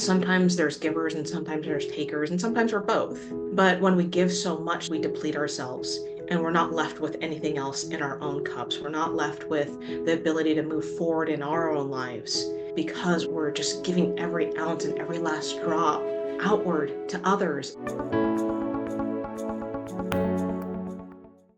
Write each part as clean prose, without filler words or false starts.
Sometimes there's givers and sometimes there's takers and sometimes we're both. But when we give so much, we deplete ourselves and we're not left with anything else in our own cups. We're not left with the ability to move forward in our own lives because we're just giving every ounce and every last drop outward to others.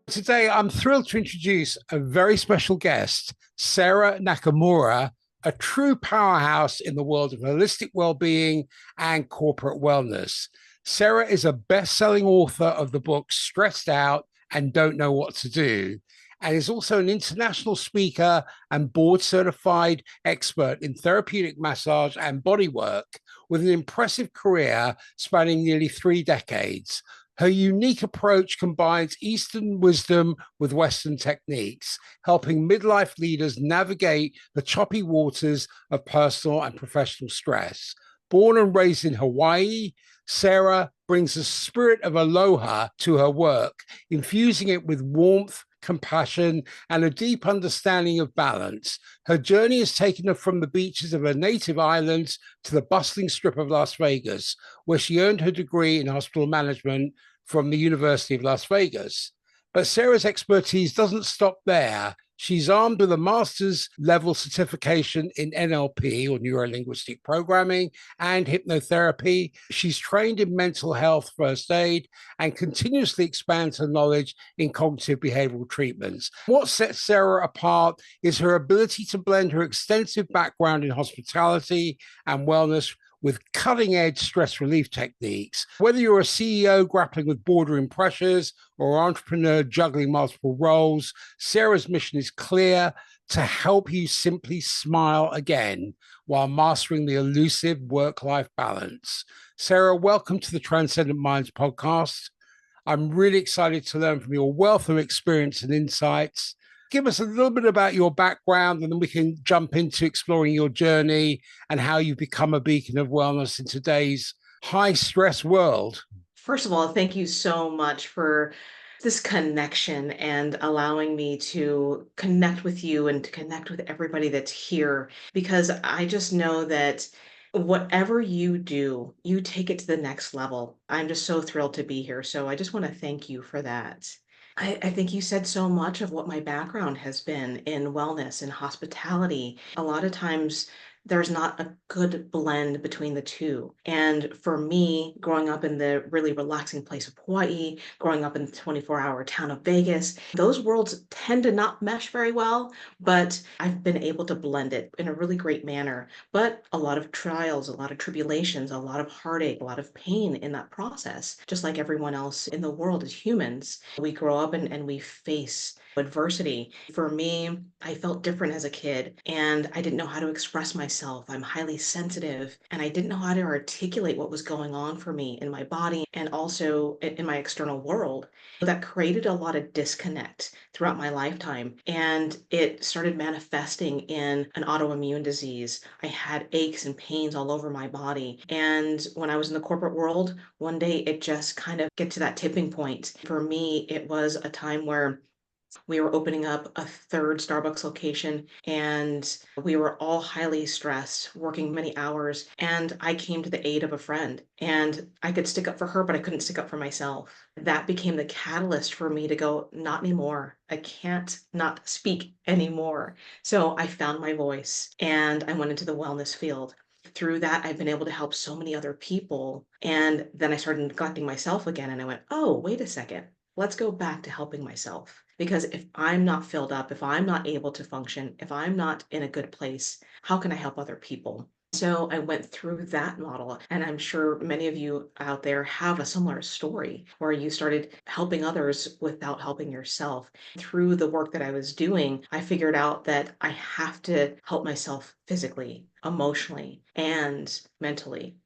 Today, I'm thrilled to introduce a very special guest, Sara Nakamura, a true powerhouse in the world of holistic well-being and corporate wellness. Sara is a best-selling author of the book Stressed Out and Don't Know What to Do, and is also an international speaker and board-certified expert in therapeutic massage and bodywork, with an impressive career spanning nearly 3 decades. Her unique approach combines Eastern wisdom with Western techniques, helping midlife leaders navigate the choppy waters of personal and professional stress. Born and raised in Hawaii, Sara brings a spirit of aloha to her work, infusing it with warmth, compassion, and a deep understanding of balance. Her journey has taken her from the beaches of her native islands to the bustling strip of Las Vegas, where she earned her degree in hospital management from the University of Las Vegas. But Sara's expertise doesn't stop there. She's armed with a master's level certification in NLP, or neurolinguistic programming, and hypnotherapy. She's trained in mental health first aid and continuously expands her knowledge in cognitive behavioral treatments. What sets Sara apart is her ability to blend her extensive background in hospitality and wellness with cutting-edge stress relief techniques. Whether you're a CEO grappling with boardroom pressures or an entrepreneur juggling multiple roles, Sara's mission is clear: to help you simply smile again while mastering the elusive work-life balance. Sara, welcome to the Transcendent Minds Podcast. I'm really excited to learn from your wealth of experience and insights. Give us a little bit about your background, and then we can jump into exploring your journey and how you've become a beacon of wellness in today's high-stress world. First of all, thank you so much for this connection and allowing me to connect with you and to connect with everybody that's here, because I just know that whatever you do, you take it to the next level. I'm just so thrilled to be here. So I just want to thank you for that. I think you said so much of what my background has been in wellness and hospitality. A lot of times there's not a good blend between the two. And for me, growing up in the really relaxing place of Hawaii, growing up in the 24-hour town of Vegas, those worlds tend to not mesh very well, but I've been able to blend it in a really great manner. But a lot of trials, a lot of tribulations, a lot of heartache, a lot of pain in that process, just like everyone else in the world as humans. We grow up and we face adversity. For me, I felt different as a kid and I didn't know how to express myself. I'm highly sensitive and I didn't know how to articulate what was going on for me in my body and also in my external world. That created a lot of disconnect throughout my lifetime, and it started manifesting in an autoimmune disease. I had aches and pains all over my body. And when I was in the corporate world, one day it just kind of get to that tipping point. For me, it was a time where we were opening up a third Starbucks location and we were all highly stressed, working many hours. And I came to the aid of a friend and I could stick up for her, but I couldn't stick up for myself. That became the catalyst for me to go, not anymore. I can't not speak anymore. So I found my voice and I went into the wellness field. Through that, I've been able to help so many other people. And then I started neglecting myself again. And I went, oh, wait a second. Let's go back to helping myself. Because if I'm not filled up, if I'm not able to function, if I'm not in a good place, how can I help other people? So I went through that model, and I'm sure many of you out there have a similar story where you started helping others without helping yourself. Through the work that I was doing, I figured out that I have to help myself physically, emotionally, and mentally.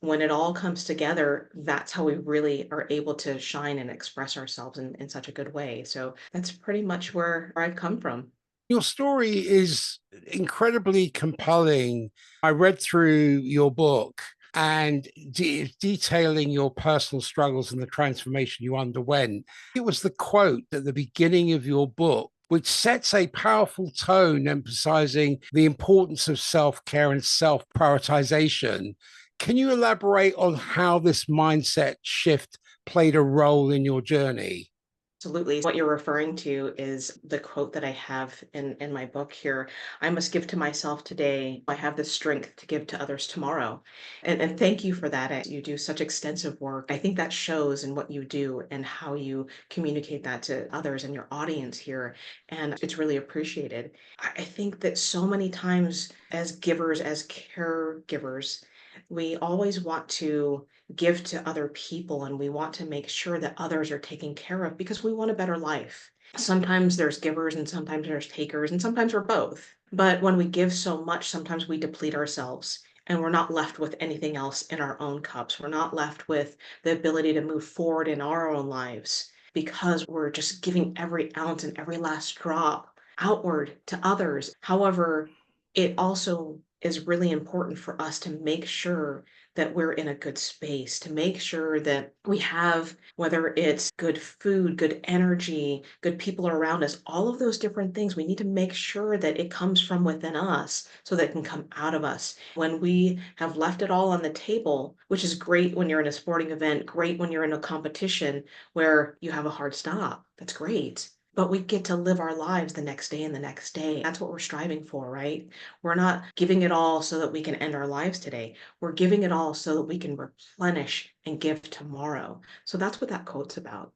When it all comes together, that's how we really are able to shine and express ourselves in such a good way. So that's pretty much where I've come from. Your story is incredibly compelling. I read through your book and detailing your personal struggles and the transformation you underwent. It was the quote at the beginning of your book which sets a powerful tone, emphasizing the importance of self-care and self-prioritization. Can you elaborate on how this mindset shift played a role in your journey? Absolutely. What you're referring to is the quote that I have in my book here. I must give to myself today. I have the strength to give to others tomorrow. And thank you for that. You do such extensive work. I think that shows in what you do and how you communicate that to others and your audience here. And it's really appreciated. I think that so many times as givers, as caregivers, we always want to give to other people and we want to make sure that others are taken care of because we want a better life. Sometimes there's givers and sometimes there's takers and sometimes we're both. But when we give so much, sometimes we deplete ourselves and we're not left with anything else in our own cups. We're not left with the ability to move forward in our own lives because we're just giving every ounce and every last drop outward to others. However, it also is really important for us to make sure that we're in a good space, to make sure that we have, whether it's good food, good energy, good people around us, all of those different things, we need to make sure that it comes from within us so that it can come out of us. When we have left it all on the table, which is great when you're in a sporting event, great when you're in a competition where you have a hard stop, that's great. But we get to live our lives the next day and the next day. That's what we're striving for, right? We're not giving it all so that we can end our lives today. We're giving it all so that we can replenish and give tomorrow. So that's what that quote's about.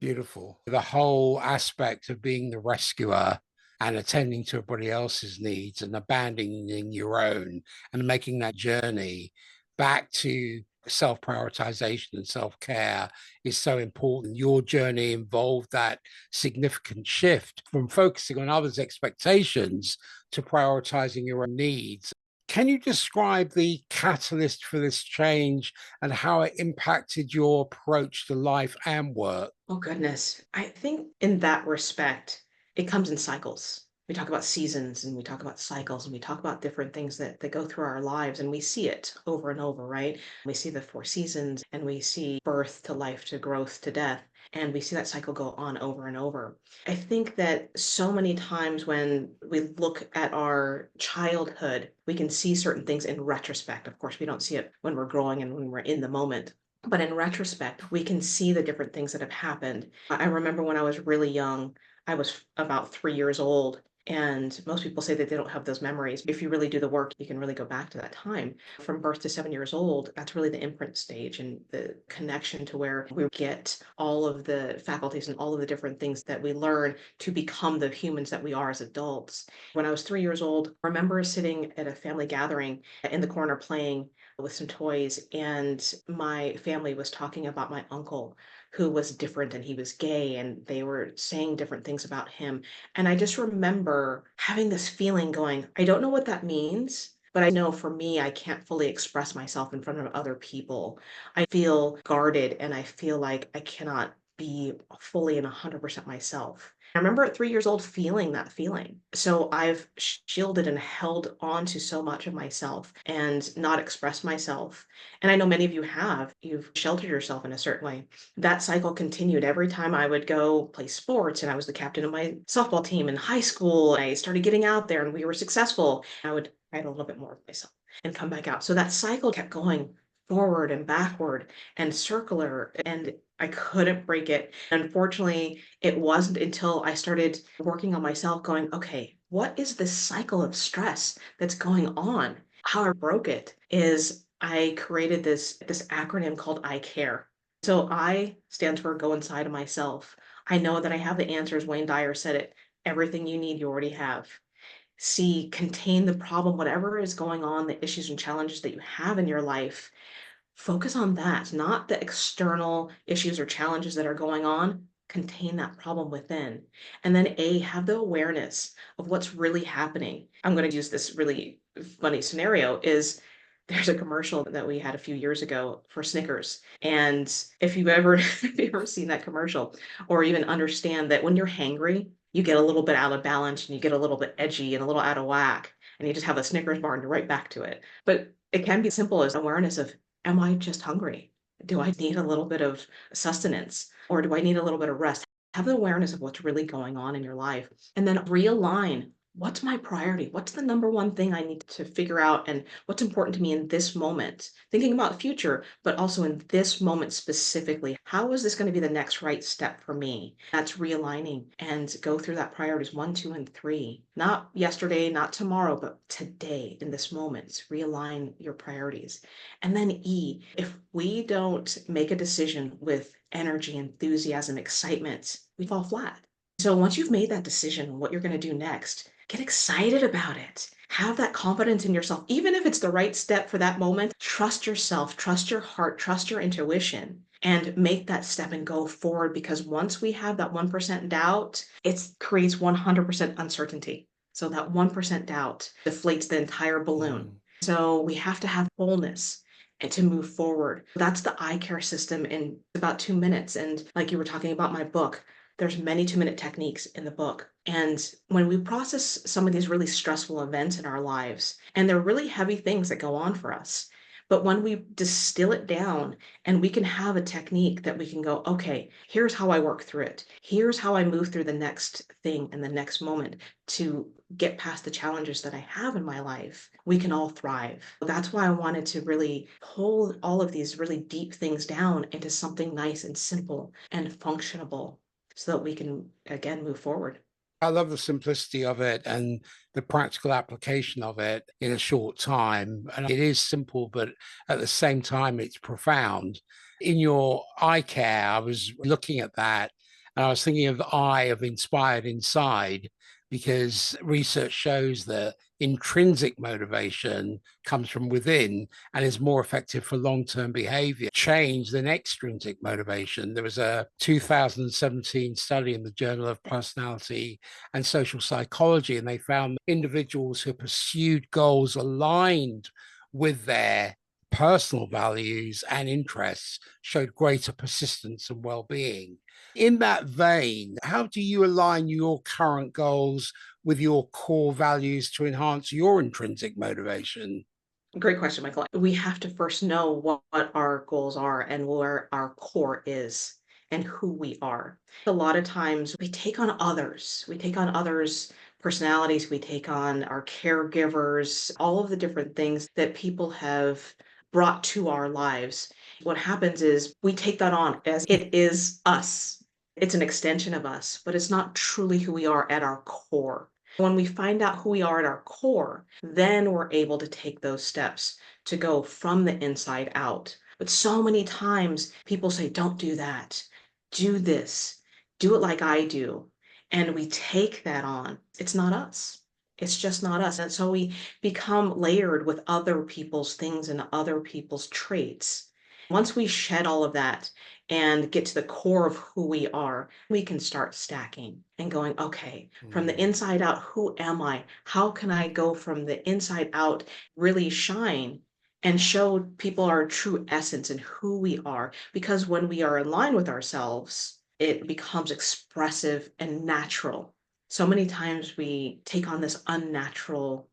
Beautiful. The whole aspect of being the rescuer and attending to everybody else's needs and abandoning your own and making that journey back to self prioritization and self care is so important. Your journey involved that significant shift from focusing on others' expectations to prioritizing your own needs. Can you describe the catalyst for this change and how it impacted your approach to life and work? Oh, goodness. I think in that respect, it comes in cycles. We talk about seasons and we talk about cycles and we talk about different things that go through our lives and we see it over and over, right? We see the four seasons and we see birth to life to growth to death. And we see that cycle go on over and over. I think that so many times when we look at our childhood, we can see certain things in retrospect. Of course, we don't see it when we're growing and when we're in the moment. But in retrospect, we can see the different things that have happened. I remember when I was really young, I was about 3 years old. And most people say that they don't have those memories. If you really do the work, you can really go back to that time. From birth to 7 years old, that's really the imprint stage and the connection to where we get all of the faculties and all of the different things that we learn to become the humans that we are as adults. When I was 3 years old, I remember sitting at a family gathering in the corner playing with some toys, and my family was talking about my uncle who was different and he was gay, and they were saying different things about him. And I just remember having this feeling going, I don't know what that means. But I know for me, I can't fully express myself in front of other people. I feel guarded and I feel like I cannot be fully and 100% myself. I remember at 3 years old feeling that feeling. So I've shielded and held on to so much of myself and not expressed myself. And I know many of you have. You've sheltered yourself in a certain way. That cycle continued every time I would go play sports, and I was the captain of my softball team in high school. I started getting out there and we were successful. I would write a little bit more of myself and come back out. So that cycle kept going forward and backward and circular, and I couldn't break it. Unfortunately, it wasn't until I started working on myself going, okay, what is this cycle of stress that's going on? How I broke it is I created this acronym called iCare. So I stands for go inside of myself. I know that I have the answers. Wayne Dyer said it. Everything you need, you already have. C, contain the problem, whatever is going on, the issues and challenges that you have in your life. Focus on that, not the external issues or challenges that are going on. Contain that problem within. And then A, have the awareness of what's really happening. I'm going to use this really funny scenario is there's a commercial that we had a few years ago for Snickers. And if you've ever if you've ever seen that commercial or even understand that when you're hangry, you get a little bit out of balance and you get a little bit edgy and a little out of whack and you just have a Snickers bar and you're right back to it. But it can be simple as awareness of, am I just hungry? Do I need a little bit of sustenance or do I need a little bit of rest? Have the awareness of what's really going on in your life and then realign What's my priority? What's the number one thing I need to figure out and what's important to me in this moment? Thinking about the future, but also in this moment specifically. How is this going to be the next right step for me? That's realigning and go through that priorities 1, 2, and 3. Not yesterday, not tomorrow, but today in this moment. Realign your priorities. And then E, if we don't make a decision with energy, enthusiasm, excitement, we fall flat. So once you've made that decision, what you're going to do next, get excited about it. Have that confidence in yourself. Even if it's the right step for that moment, trust yourself, trust your heart, trust your intuition, and make that step and go forward. Because once we have that 1% doubt, it creates 100% uncertainty. So that 1% doubt deflates the entire balloon. Mm. So we have to have wholeness and to move forward. That's the iCare system in about 2 minutes. And like you were talking about my book, there's many 2-minute techniques in the book. And when we process some of these really stressful events in our lives, and they're really heavy things that go on for us, but when we distill it down and we can have a technique that we can go, okay, here's how I work through it. Here's how I move through the next thing and the next moment to get past the challenges that I have in my life, we can all thrive. That's why I wanted to really pull all of these really deep things down into something nice and simple and functionable so that we can again move forward. I love the simplicity of it and the practical application of it in a short time. And it is simple, but at the same time, it's profound. In your eye care, I was looking at that and I was thinking of the eye of inspired inside, because research shows that intrinsic motivation comes from within and is more effective for long-term behavior change than extrinsic motivation. There was a 2017 study in the Journal of Personality and Social Psychology, and they found individuals who pursued goals aligned with their personal values and interests showed greater persistence and well-being. In that vein, how do you align your current goals with your core values to enhance your intrinsic motivation? Great question, Michael. We have to first know what our goals are and where our core is and who we are. A lot of times we take on others. We take on others' personalities. We take on our caregivers, all of the different things that people have brought to our lives. What happens is we take that on as it is us. It's an extension of us, but it's not truly who we are at our core. When we find out who we are at our core, then we're able to take those steps to go from the inside out. But so many times people say, don't do that, do this, do it like I do. And we take that on. It's not us. It's just not us. And so we become layered with other people's things and other people's traits. Once we shed all of that and get to the core of who we are, we can start stacking and going, okay, from the Mm. inside out, who am I? How can I go from the inside out, really shine and show people our true essence and who we are? Because when we are in line with ourselves, it becomes expressive and natural. So many times we take on this unnatural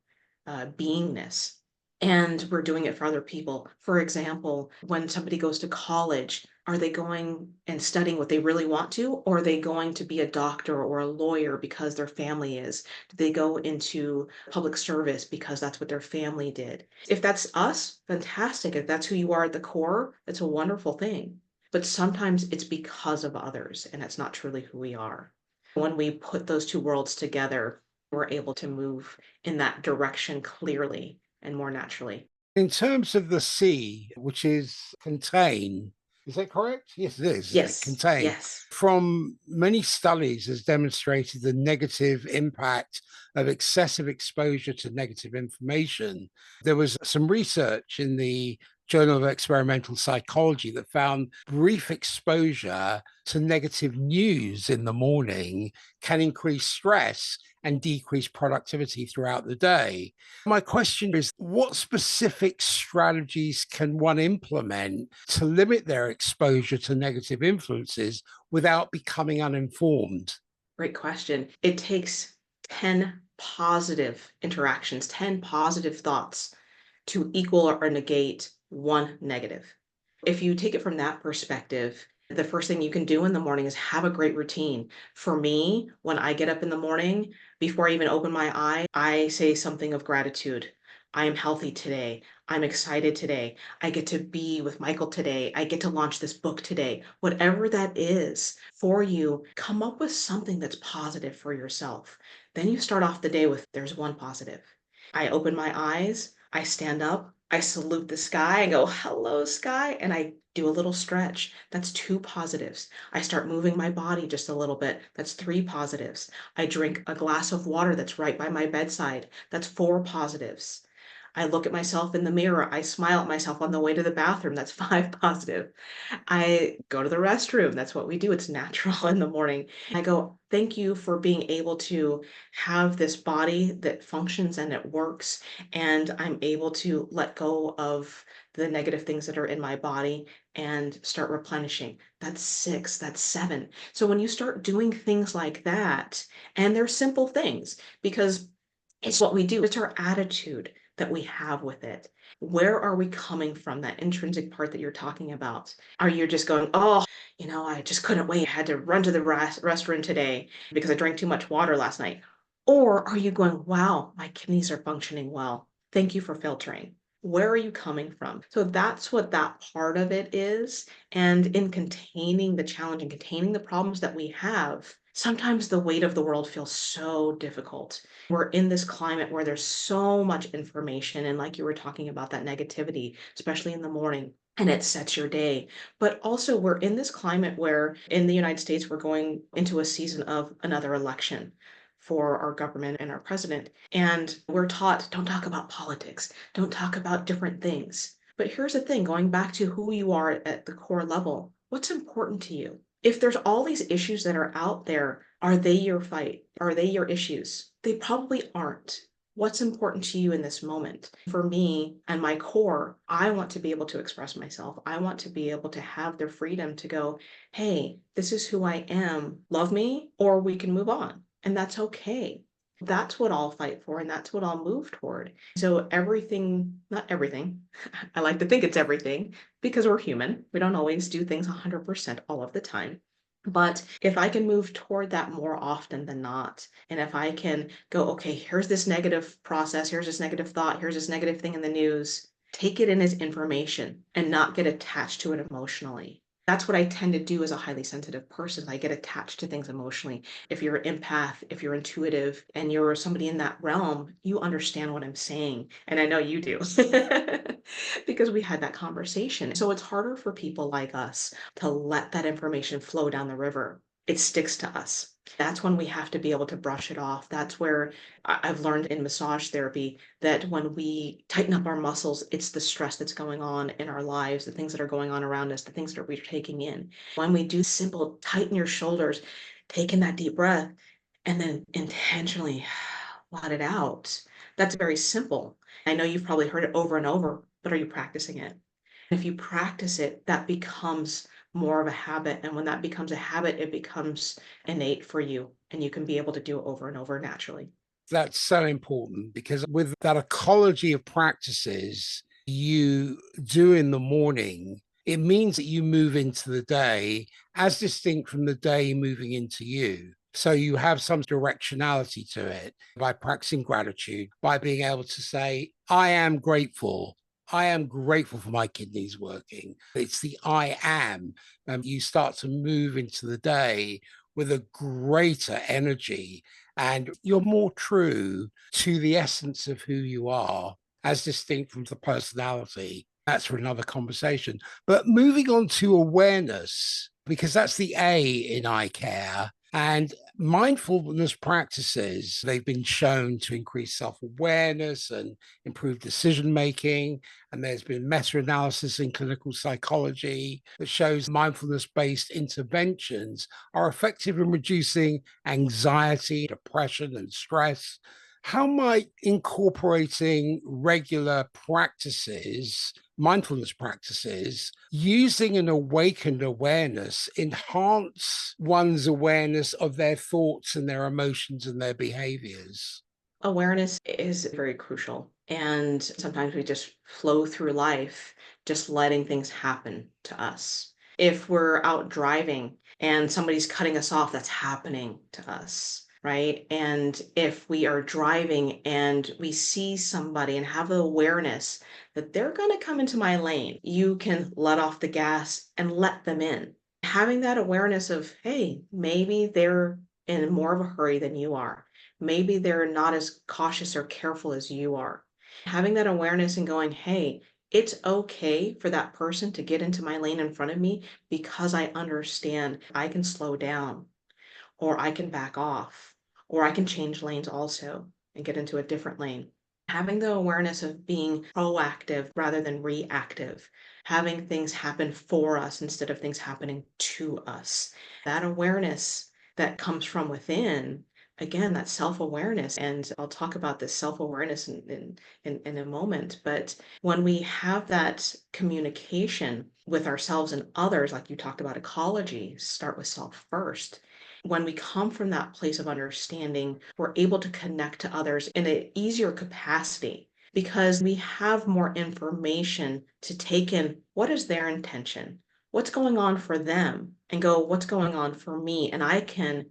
beingness and we're doing it for other people. For example, when somebody goes to college, are they going and studying what they really want to, or are they going to be a doctor or a lawyer because their family is? Do they go into public service because that's what their family did? If that's us, fantastic. If that's who you are at the core, it's a wonderful thing. But sometimes it's because of others, and it's not truly who we are. When we put those two worlds together, we're able to move in that direction clearly and more naturally. In terms of the C, which is contain, is that correct? Yes, it is, isn't it? Yes, Contain. yes. From many studies has demonstrated the negative impact of excessive exposure to negative information. There was some research in the Journal of Experimental Psychology that found brief exposure to negative news in the morning can increase stress and decrease productivity throughout the day. My question is, what specific strategies can one implement to limit their exposure to negative influences without becoming uninformed? Great question. It takes 10 positive interactions, 10 positive thoughts to equal or negate one negative. If you take it from that perspective, the first thing you can do in the morning is have a great routine. For me, when I get up in the morning, Before I even open my eye, I say something of gratitude. I am healthy today. I'm excited today. I get to be with Michael today. I get to launch this book today. Whatever that is for you, come up with something that's positive for yourself. Then you start off the day with there's one positive. I open my eyes, I stand up, I salute the sky and go, hello, sky. And I do a little stretch. That's two positives. I start moving my body just a little bit. That's three positives. I drink a glass of water that's right by my bedside. That's four positives. I look at myself in the mirror. I smile at myself on the way to the bathroom. That's five positive. I go to the restroom. That's what we do. It's natural in the morning. I go, thank you for being able to have this body that functions and it works. And I'm able to let go of the negative things that are in my body and start replenishing. That's six, that's seven. So when you start doing things like that, and they're simple things because it's what we do, it's our attitude that we have with it. Where are we coming from? That intrinsic part that you're talking about. Are you just going, oh, I just couldn't wait. I had to run to the restaurant today because I drank too much water last night? Or are you going, wow, my kidneys are functioning well. Thank you for filtering. Where are you coming from? So that's what that part of it is. And in containing the challenge and containing the problems that we have, sometimes the weight of the world feels so difficult. We're in this climate where there's so much information. And like you were talking about, that negativity, especially in the morning, and it sets your day. But also, we're in this climate where in the United States, we're going into a season of another election for our government and our president. And we're taught, don't talk about politics, don't talk about different things. But here's the thing, going back to who you are at the core level, what's important to you? If there's all these issues that are out there, are they your fight? Are they your issues? They probably aren't. What's important to you in this moment? For me and my core, I want to be able to express myself. I want to be able to have the freedom to go, hey, this is who I am. Love me, or we can move on. And that's okay. That's what I'll fight for, and that's what I'll move toward. So, everything, not everything, I like to think it's everything because we're human. We don't always do things 100% all of the time. But if I can move toward that more often than not, and if I can go, okay, here's this negative process, here's this negative thought, here's this negative thing in the news, take it in as information and not get attached to it emotionally. That's what I tend to do as a highly sensitive person. I get attached to things emotionally. If you're an empath, if you're intuitive, and you're somebody in that realm, you understand what I'm saying. And I know you do because we had that conversation. So it's harder for people like us to let that information flow down the river. It sticks to us. That's when we have to be able to brush it off. That's where I've learned in massage therapy that when we tighten up our muscles, it's the stress that's going on in our lives, the things that are going on around us, the things that we're taking in. When we do simple, tighten your shoulders, take in that deep breath, and then intentionally let it out. That's very simple. I know you've probably heard it over and over, but are you practicing it? If you practice it, that becomes more of a habit. And when that becomes a habit, it becomes innate for you and you can be able to do it over and over naturally. That's so important because with that ecology of practices you do in the morning, it means that you move into the day as distinct from the day moving into you. So you have some directionality to it by practicing gratitude, by being able to say, I am grateful. I am grateful for my kidneys working. It's the I am. You start to move into the day with a greater energy and you're more true to the essence of who you are as distinct from the personality. That's for another conversation. But moving on to awareness, because that's the A in iCare. And mindfulness practices, they've been shown to increase self awareness and improve decision making. And there's been meta analysis in clinical psychology that shows mindfulness based interventions are effective in reducing anxiety, depression, and stress. How might incorporating regular practices, mindfulness practices, using an awakened awareness enhance one's awareness of their thoughts and their emotions and their behaviors? Awareness is very crucial. And sometimes we just flow through life, just letting things happen to us. If we're out driving and somebody's cutting us off, that's happening to us. right? And if we are driving and we see somebody and have the awareness that they're going to come into my lane, you can let off the gas and let them in. Having that awareness of, hey, maybe they're in more of a hurry than you are. Maybe they're not as cautious or careful as you are. Having that awareness and going, hey, it's okay for that person to get into my lane in front of me because I understand I can slow down or I can back off, or I can change lanes also and get into a different lane. Having the awareness of being proactive rather than reactive, having things happen for us instead of things happening to us. That awareness that comes from within, again, that self-awareness. And I'll talk about this self-awareness in a moment. But when we have that communication with ourselves and others, like you talked about ecology, start with self first. When we come from that place of understanding, we're able to connect to others in an easier capacity because we have more information to take in what is their intention, what's going on for them, and go, what's going on for me? And I can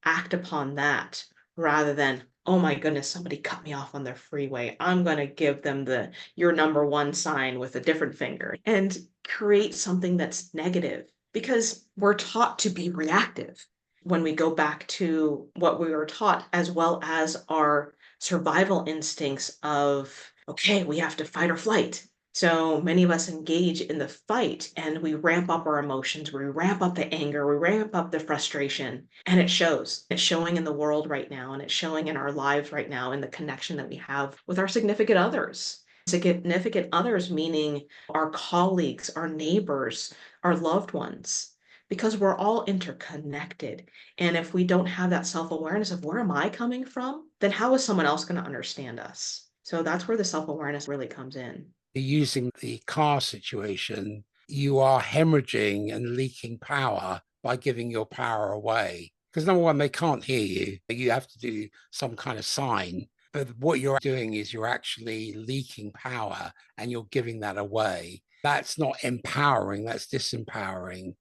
act upon that rather than, oh my goodness, somebody cut me off on the freeway. I'm going to give them the your number one sign with a different finger and create something that's negative because we're taught to be reactive when we go back to what we were taught, as well as our survival instincts of, okay, we have to fight or flight. So many of us engage in the fight and we ramp up our emotions, we ramp up the anger, we ramp up the frustration, and it shows. It's showing in the world right now, and it's showing in our lives right now in the connection that we have with our significant others. Significant others meaning our colleagues, our neighbors, our loved ones, because we're all interconnected. And if we don't have that self awareness of where am I coming from, then how is someone else going to understand us? So that's where the self awareness really comes in. Using the car situation, you are hemorrhaging and leaking power by giving your power away. Because number one, they can't hear you. You have to do some kind of sign. But what you're doing is you're actually leaking power and you're giving that away. That's not empowering, that's disempowering.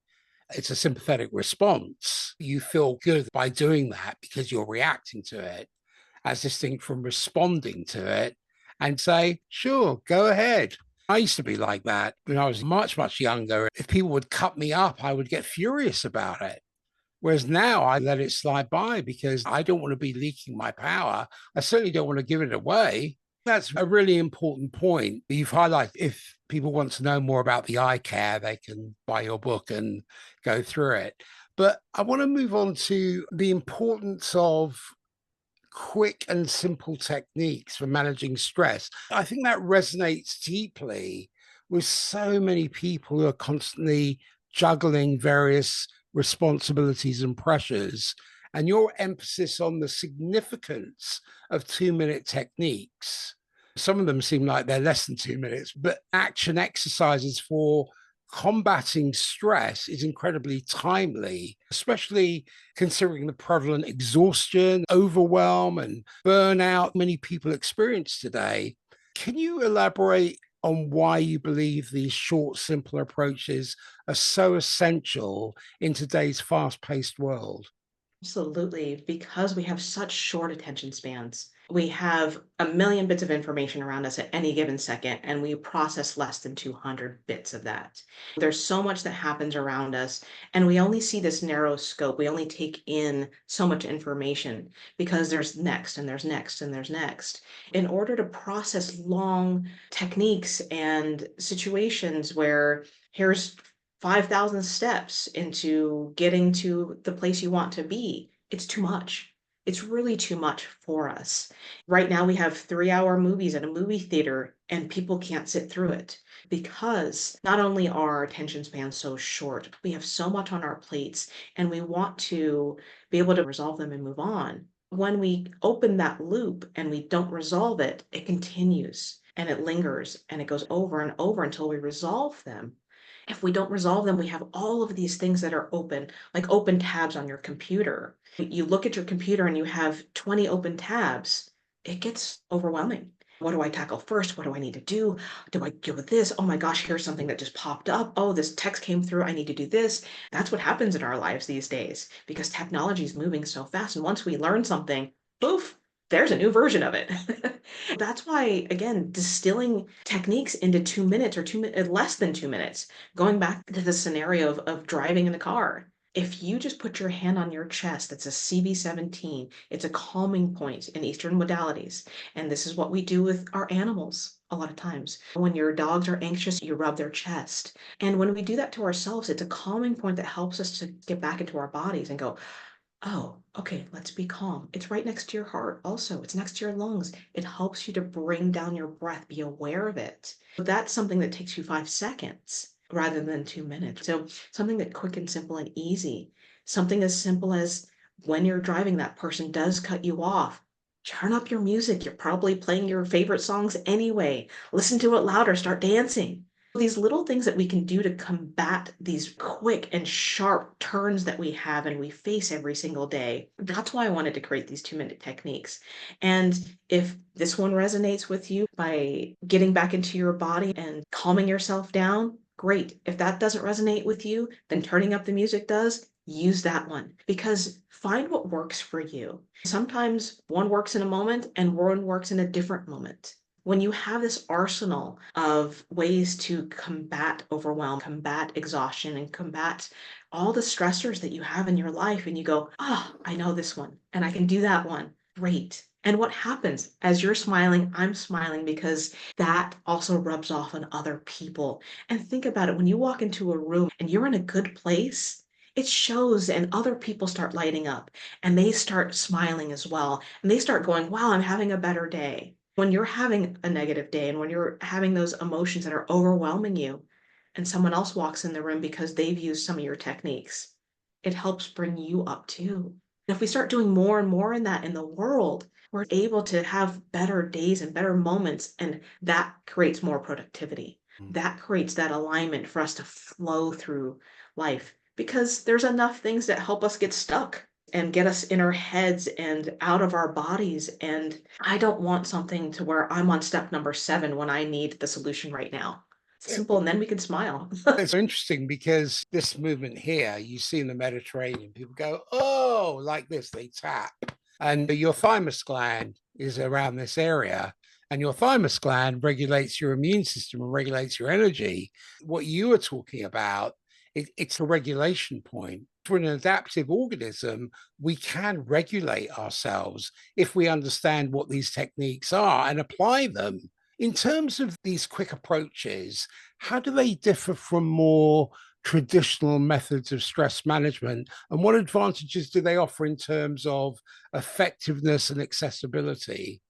It's a sympathetic response. You feel good by doing that because you're reacting to it, as distinct from responding to it and say, sure, go ahead. I used to be like that when I was much, much younger. If people would cut me up, I would get furious about it. Whereas now I let it slide by because I don't want to be leaking my power. I certainly don't want to give it away. That's a really important point you've highlighted. If people want to know more about the iCare, they can buy your book and go through it. But I want to move on to the importance of quick and simple techniques for managing stress. I think that resonates deeply with so many people who are constantly juggling various responsibilities and pressures. And your emphasis on the significance of 2 minute techniques. Some of them seem like they're less than 2 minutes, but action exercises for combating stress is incredibly timely, especially considering the prevalent exhaustion, overwhelm, and burnout many people experience today. Can you elaborate on why you believe these short, simple approaches are so essential in today's fast paced world? Absolutely, because we have such short attention spans. We have a million bits of information around us at any given second, and we process less than 200 bits of that. There's so much that happens around us, and we only see this narrow scope. We only take in so much information because there's next, and there's next, and there's next. In order to process long techniques and situations where here's 5,000 steps into getting to the place you want to be. It's too much. It's really too much for us. Right now, we have 3 hour movies at a movie theater, and people can't sit through it because not only are our attention spans so short, we have so much on our plates, and we want to be able to resolve them and move on. When we open that loop and we don't resolve it, it continues and it lingers and it goes over and over until we resolve them. If we don't resolve them, we have all of these things that are open, like open tabs on your computer. You look at your computer and you have 20 open tabs, it gets overwhelming. What do I tackle first? What do I need to do? Do I deal with this? Oh my gosh, here's something that just popped up. Oh, this text came through. I need to do this. That's what happens in our lives these days because technology is moving so fast. And once we learn something, poof, there's a new version of it. That's why, again, distilling techniques into 2 minutes or less than 2 minutes, going back to the scenario of driving in the car. If you just put your hand on your chest, that's a CB17. It's a calming point in Eastern modalities. And this is what we do with our animals a lot of times. When your dogs are anxious, you rub their chest. And when we do that to ourselves, it's a calming point that helps us to get back into our bodies and go, oh, okay, let's be calm. It's right next to your heart also. It's next to your lungs. It helps you to bring down your breath, be aware of it. That's something that takes you 5 seconds rather than 2 minutes. So something that quick and simple and easy. Something as simple as when you're driving, that person does cut you off. Turn up your music. You're probably playing your favorite songs anyway. Listen to it louder, start dancing. These little things that we can do to combat these quick and sharp turns that we have and we face every single day. That's why I wanted to create these 2 minute techniques. And if this one resonates with you by getting back into your body and calming yourself down, great. If that doesn't resonate with you, then turning up the music does. Use that one because find what works for you. Sometimes one works in a moment and one works in a different moment. When you have this arsenal of ways to combat overwhelm, combat exhaustion, and combat all the stressors that you have in your life, and you go, I know this one, and I can do that one. Great. And what happens as you're smiling, I'm smiling because that also rubs off on other people. And think about it when you walk into a room and you're in a good place, it shows, and other people start lighting up and they start smiling as well. And they start going, wow, I'm having a better day. When you're having a negative day and when you're having those emotions that are overwhelming you, and someone else walks in the room because they've used some of your techniques, it helps bring you up too. And if we start doing more and more in that in the world, we're able to have better days and better moments, and that creates more productivity. That creates that alignment for us to flow through life because there's enough things that help us get stuck and get us in our heads and out of our bodies. And I don't want something to where I'm on step number 7 when I need the solution right now. Simple, and then we can smile. It's interesting because this movement here, you see in the Mediterranean, people go, oh, like this, they tap. And your thymus gland is around this area. And your thymus gland regulates your immune system and regulates your energy. What you are talking about, it's a regulation point. For an adaptive organism, we can regulate ourselves if we understand what these techniques are and apply them. In terms of these quick approaches, how do they differ from more traditional methods of stress management? And what advantages do they offer in terms of effectiveness and accessibility?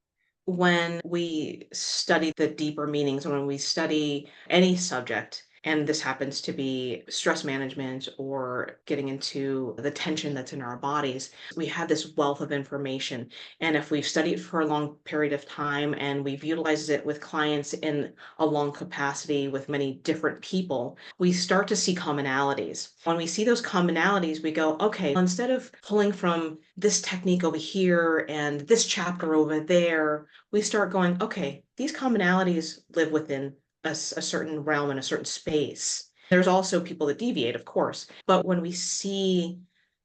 When we study the deeper meanings, when we study any subject, and this happens to be stress management or getting into the tension that's in our bodies, we have this wealth of information. And if we've studied for a long period of time and we've utilized it with clients in a long capacity with many different people, we start to see commonalities. When we see those commonalities, we go, okay, instead of pulling from this technique over here and this chapter over there, we start going, okay, these commonalities live within a certain realm and a certain space. There's also people that deviate, of course. But when we see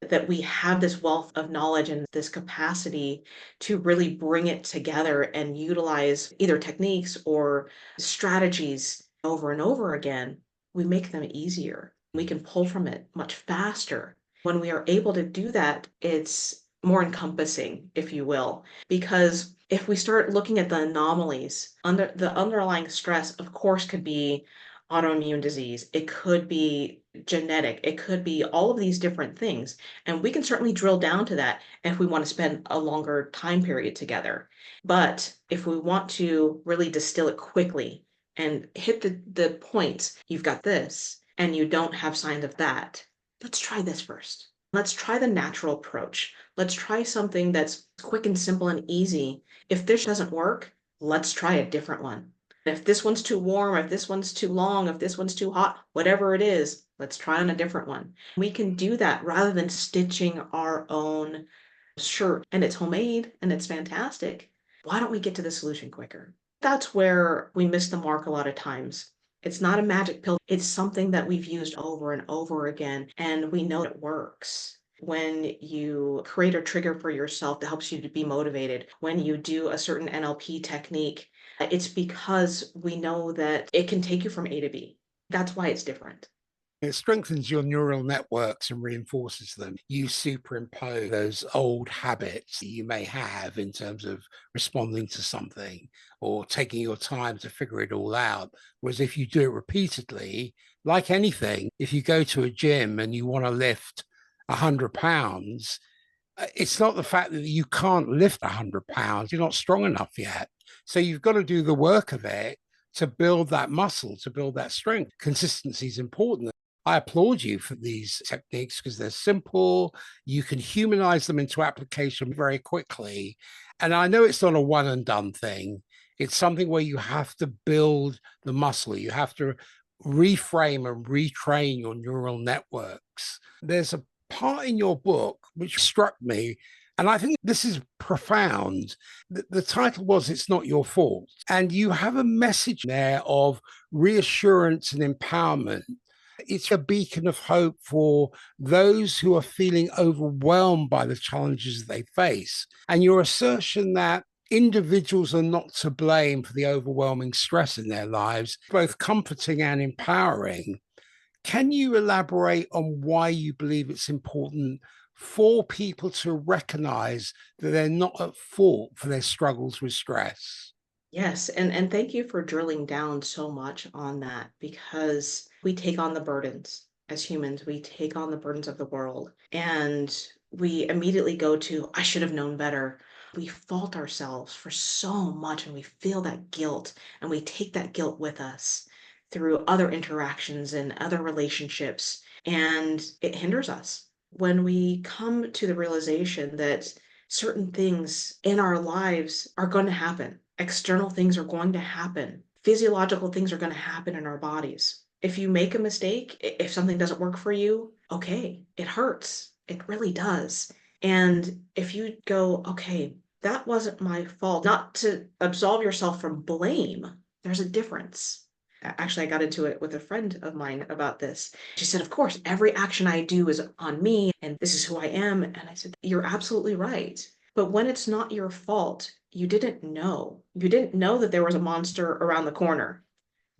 that we have this wealth of knowledge and this capacity to really bring it together and utilize either techniques or strategies over and over again, we make them easier. We can pull from it much faster. When we are able to do that, it's more encompassing, if you will, because if we start looking at the anomalies under the underlying stress, of course, could be autoimmune disease. It could be genetic. It could be all of these different things. And we can certainly drill down to that if we want to spend a longer time period together. But if we want to really distill it quickly and hit the points, you've got this and you don't have signs of that. Let's try this first. Let's try the natural approach. Let's try something that's quick and simple and easy. If this doesn't work, let's try a different one. If this one's too warm, if this one's too long, if this one's too hot, whatever it is, let's try on a different one. We can do that rather than stitching our own shirt. And it's homemade and it's fantastic. Why don't we get to the solution quicker? That's where we miss the mark a lot of times. It's not a magic pill. It's something that we've used over and over again, and we know it works. When you create a trigger for yourself that helps you to be motivated, when you do a certain NLP technique, it's because we know that it can take you from A to B. That's why it's different. It strengthens your neural networks and reinforces them. You superimpose those old habits that you may have in terms of responding to something or taking your time to figure it all out. Whereas if you do it repeatedly, like anything, if you go to a gym and you want to lift 100 pounds, it's not the fact that you can't lift 100 pounds, you're not strong enough yet. So you've got to do the work of it to build that muscle, to build that strength. Consistency is important. I applaud you for these techniques because they're simple. You can humanize them into application very quickly. And I know it's not a one and done thing. It's something where you have to build the muscle. You have to reframe and retrain your neural networks. There's a part in your book which struck me, and I think this is profound. The title was It's Not Your Fault. And you have a message there of reassurance and empowerment. It's a beacon of hope for those who are feeling overwhelmed by the challenges they face. And your assertion that individuals are not to blame for the overwhelming stress in their lives, both comforting and empowering. Can you elaborate on why you believe it's important for people to recognize that they're not at fault for their struggles with stress? Yes, and thank you for drilling down so much on that because we take on the burdens as humans. We take on the burdens of the world and we immediately go to, I should have known better. We fault ourselves for so much and we feel that guilt and we take that guilt with us through other interactions and other relationships, and it hinders us. When we come to the realization that certain things in our lives are going to happen. External things are going to happen. Physiological things are going to happen in our bodies. If you make a mistake, if something doesn't work for you, okay, it hurts. It really does. And if you go, okay, that wasn't my fault, not to absolve yourself from blame, there's a difference. Actually, I got into it with a friend of mine about this. She said, of course, every action I do is on me and this is who I am. And I said, you're absolutely right. But when it's not your fault, you didn't know. You didn't know that there was a monster around the corner.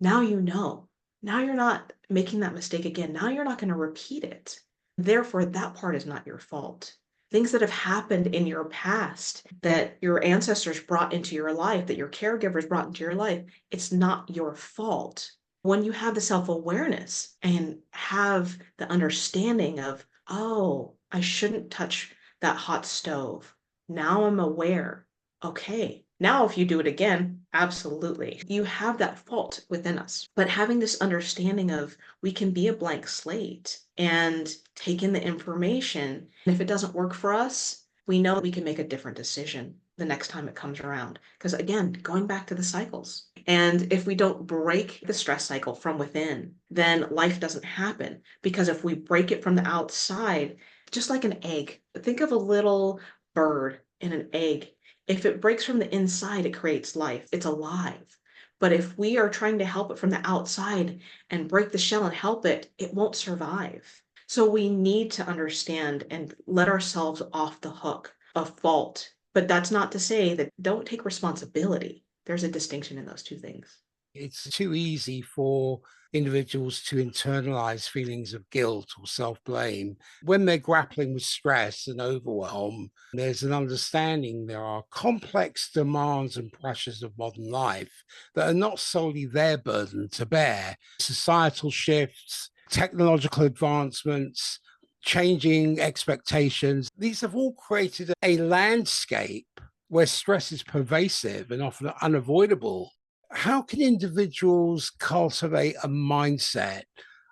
Now you know. Now you're not making that mistake again. Now you're not going to repeat it. Therefore, that part is not your fault. Things that have happened in your past that your ancestors brought into your life, that your caregivers brought into your life, it's not your fault. When you have the self awareness and have the understanding of, oh, I shouldn't touch that hot stove. Now I'm aware. Okay. Now, if you do it again, absolutely. You have that fault within us. But having this understanding of we can be a blank slate and take in the information. And if it doesn't work for us, we know we can make a different decision the next time it comes around. Because again, going back to the cycles. And if we don't break the stress cycle from within, then life doesn't happen. Because if we break it from the outside, just like an egg, think of a little bird in an egg. If it breaks from the inside, it creates life. It's alive. But if we are trying to help it from the outside and break the shell and help it, it won't survive. So we need to understand and let ourselves off the hook of fault. But that's not to say that don't take responsibility. There's a distinction in those two things. It's too easy for individuals to internalize feelings of guilt or self blame. When they're grappling with stress and overwhelm, there's an understanding there are complex demands and pressures of modern life that are not solely their burden to bear. Societal shifts, technological advancements, changing expectations, these have all created a landscape where stress is pervasive and often unavoidable. How can individuals cultivate a mindset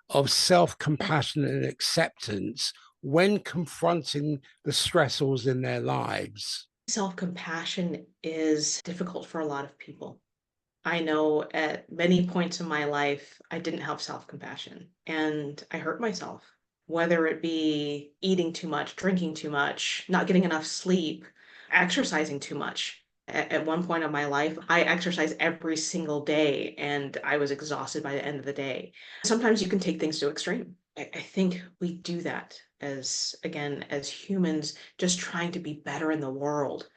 of self compassion and acceptance when confronting the stressors in their lives? Self compassion is difficult for a lot of people. I know at many points in my life, I didn't have self compassion and I hurt myself, whether it be eating too much, drinking too much, not getting enough sleep, exercising too much. At one point of my life, I exercised every single day and I was exhausted by the end of the day. Sometimes you can take things to extreme. I think we do that as, again, as humans, just trying to be better in the world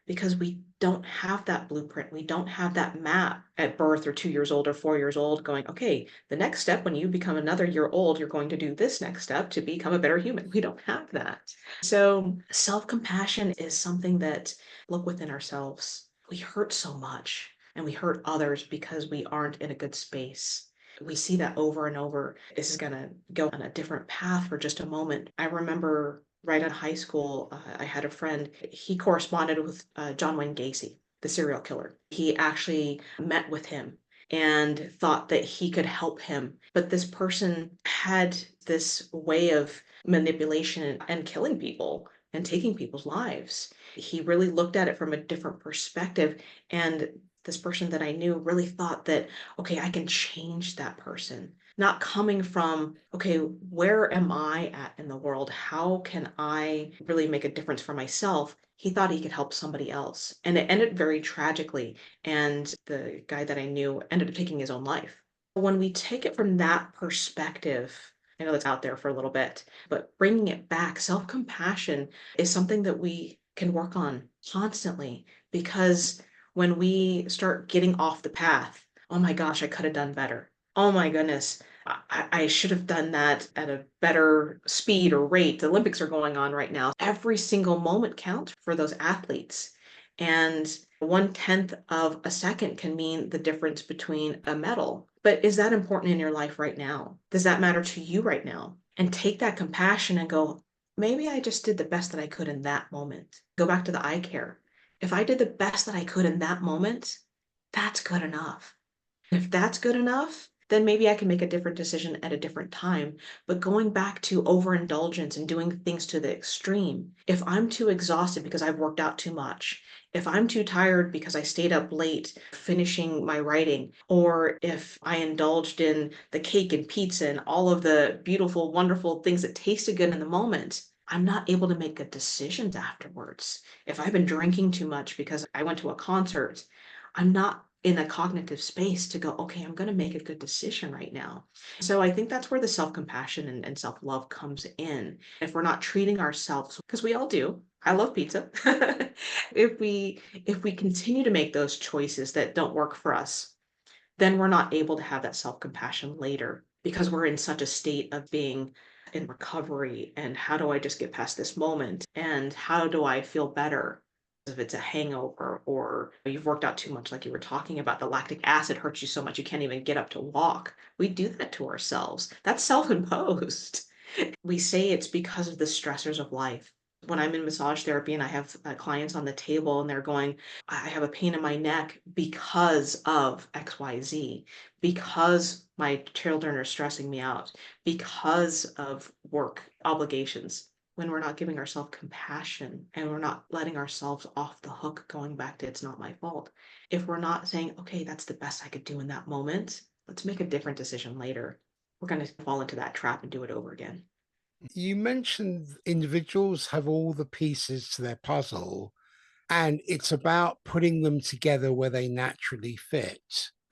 because we don't have that blueprint. We don't have that map at birth or 2 years old or 4 years old going, okay, the next step when you become another year old, you're going to do this next step to become a better human. We don't have that. So self-compassion is something that look within ourselves. We hurt so much and we hurt others because we aren't in a good space. We see that over and over. This is going to go on a different path for just a moment. I remember right in high school, I had a friend, he corresponded with John Wayne Gacy, the serial killer. He actually met with him and thought that he could help him. But this person had this way of manipulation and killing people and taking people's lives. He really looked at it from a different perspective. And this person that I knew really thought that, okay, I can change that person. Not coming from, okay, where am I at in the world? How can I really make a difference for myself? He thought he could help somebody else. And it ended very tragically. And the guy that I knew ended up taking his own life. When we take it from that perspective, I know that's out there for a little bit, but bringing it back, self-compassion is something that we can work on constantly because when we start getting off the path, oh my gosh, I could have done better. Oh my goodness, I should have done that at a better speed or rate. The Olympics are going on right now. Every single moment counts for those athletes. And 1/10 of a second can mean the difference between a medal. But is that important in your life right now? Does that matter to you right now? And take that compassion and go, maybe I just did the best that I could in that moment. Go back to the iCare. If I did the best that I could in that moment, that's good enough. If that's good enough, then maybe I can make a different decision at a different time. But going back to overindulgence and doing things to the extreme, if I'm too exhausted because I've worked out too much, if I'm too tired because I stayed up late finishing my writing, or if I indulged in the cake and pizza and all of the beautiful, wonderful things that tasted good in the moment, I'm not able to make good decisions afterwards. If I've been drinking too much because I went to a concert, I'm not in a cognitive space to go, okay, I'm going to make a good decision right now. So I think that's where the self-compassion and self-love comes in. If we're not treating ourselves, because we all do, I love pizza. If we continue to make those choices that don't work for us, then we're not able to have that self-compassion later because we're in such a state of being in recovery and how do I just get past this moment and how do I feel better if it's a hangover or you've worked out too much like you were talking about the lactic acid hurts you so much you can't even get up to walk. We do that to ourselves. That's self-imposed. We say it's because of the stressors of life. When I'm in massage therapy and I have clients on the table and they're going, I have a pain in my neck because of XYZ, because my children are stressing me out, because of work obligations. When we're not giving ourselves compassion and we're not letting ourselves off the hook, going back to it's not my fault. If we're not saying, okay, that's the best I could do in that moment, let's make a different decision later. We're going to fall into that trap and do it over again. You mentioned individuals have all the pieces to their puzzle, and it's about putting them together where they naturally fit.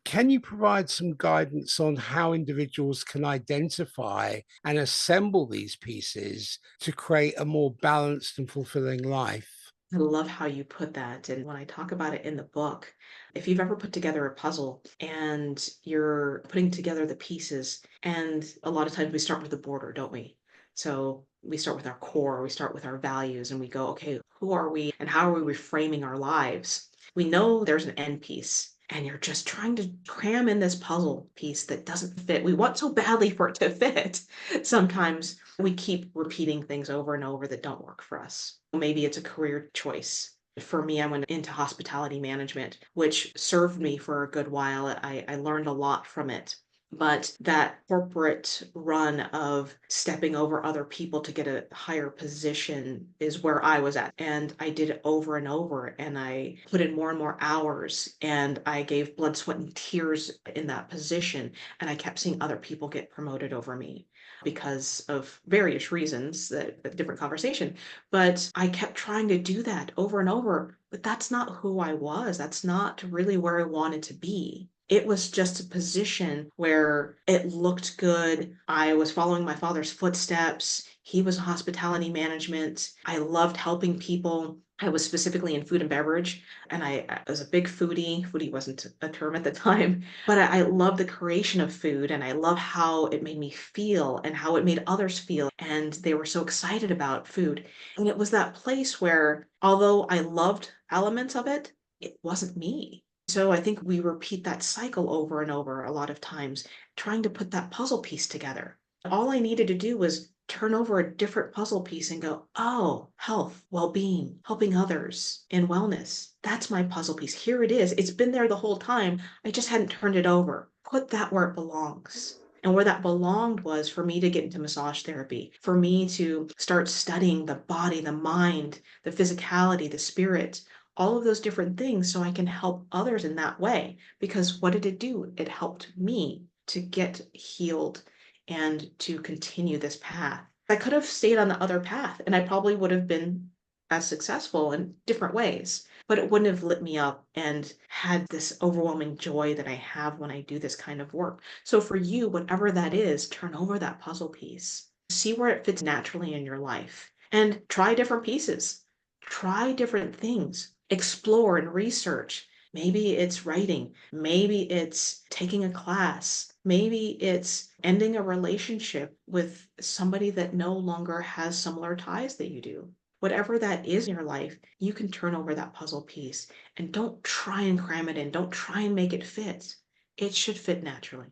Can you provide some guidance on how individuals can identify and assemble these pieces to create a more balanced and fulfilling life? I love how you put that. And when I talk about it in the book, if you've ever put together a puzzle and you're putting together the pieces, and a lot of times we start with the border, don't we? So we start with our core, we start with our values, and we go, okay, who are we and how are we reframing our lives? We know there's an end piece. And you're just trying to cram in this puzzle piece that doesn't fit. We want so badly for it to fit. Sometimes we keep repeating things over and over that don't work for us. Maybe it's a career choice. For me, I went into hospitality management, which served me for a good while. I learned a lot from it. But that corporate run of stepping over other people to get a higher position is where I was at. And I did it over and over. And I put in more and more hours. And I gave blood, sweat, and tears in that position. And I kept seeing other people get promoted over me because of various reasons, that a different conversation. But I kept trying to do that over and over. But that's not who I was. That's not really where I wanted to be. It was just a position where it looked good. I was following my father's footsteps. He was hospitality management. I loved helping people. I was specifically in food and beverage, and I was a big foodie. Foodie wasn't a term at the time, but I love the creation of food, and I love how it made me feel and how it made others feel. And they were so excited about food. And it was that place where, although I loved elements of it, it wasn't me. So I think we repeat that cycle over and over a lot of times, trying to put that puzzle piece together. All I needed to do was turn over a different puzzle piece and go, oh, health, well-being, helping others, and wellness. That's my puzzle piece. Here it is. It's been there the whole time. I just hadn't turned it over. Put that where it belongs. And where that belonged was for me to get into massage therapy, for me to start studying the body, the mind, the physicality, the spirit, all of those different things so I can help others in that way. Because what did it do? It helped me to get healed and to continue this path. I could have stayed on the other path and I probably would have been as successful in different ways, but it wouldn't have lit me up and had this overwhelming joy that I have when I do this kind of work. So for you, whatever that is, turn over that puzzle piece, see where it fits naturally in your life, and try different pieces. Try different things, explore and research. Maybe it's writing, maybe it's taking a class, maybe it's ending a relationship with somebody that no longer has similar ties that you do. Whatever that is in your life, you can turn over that puzzle piece and don't try and cram it in. Don't try and make it fit. It should fit naturally.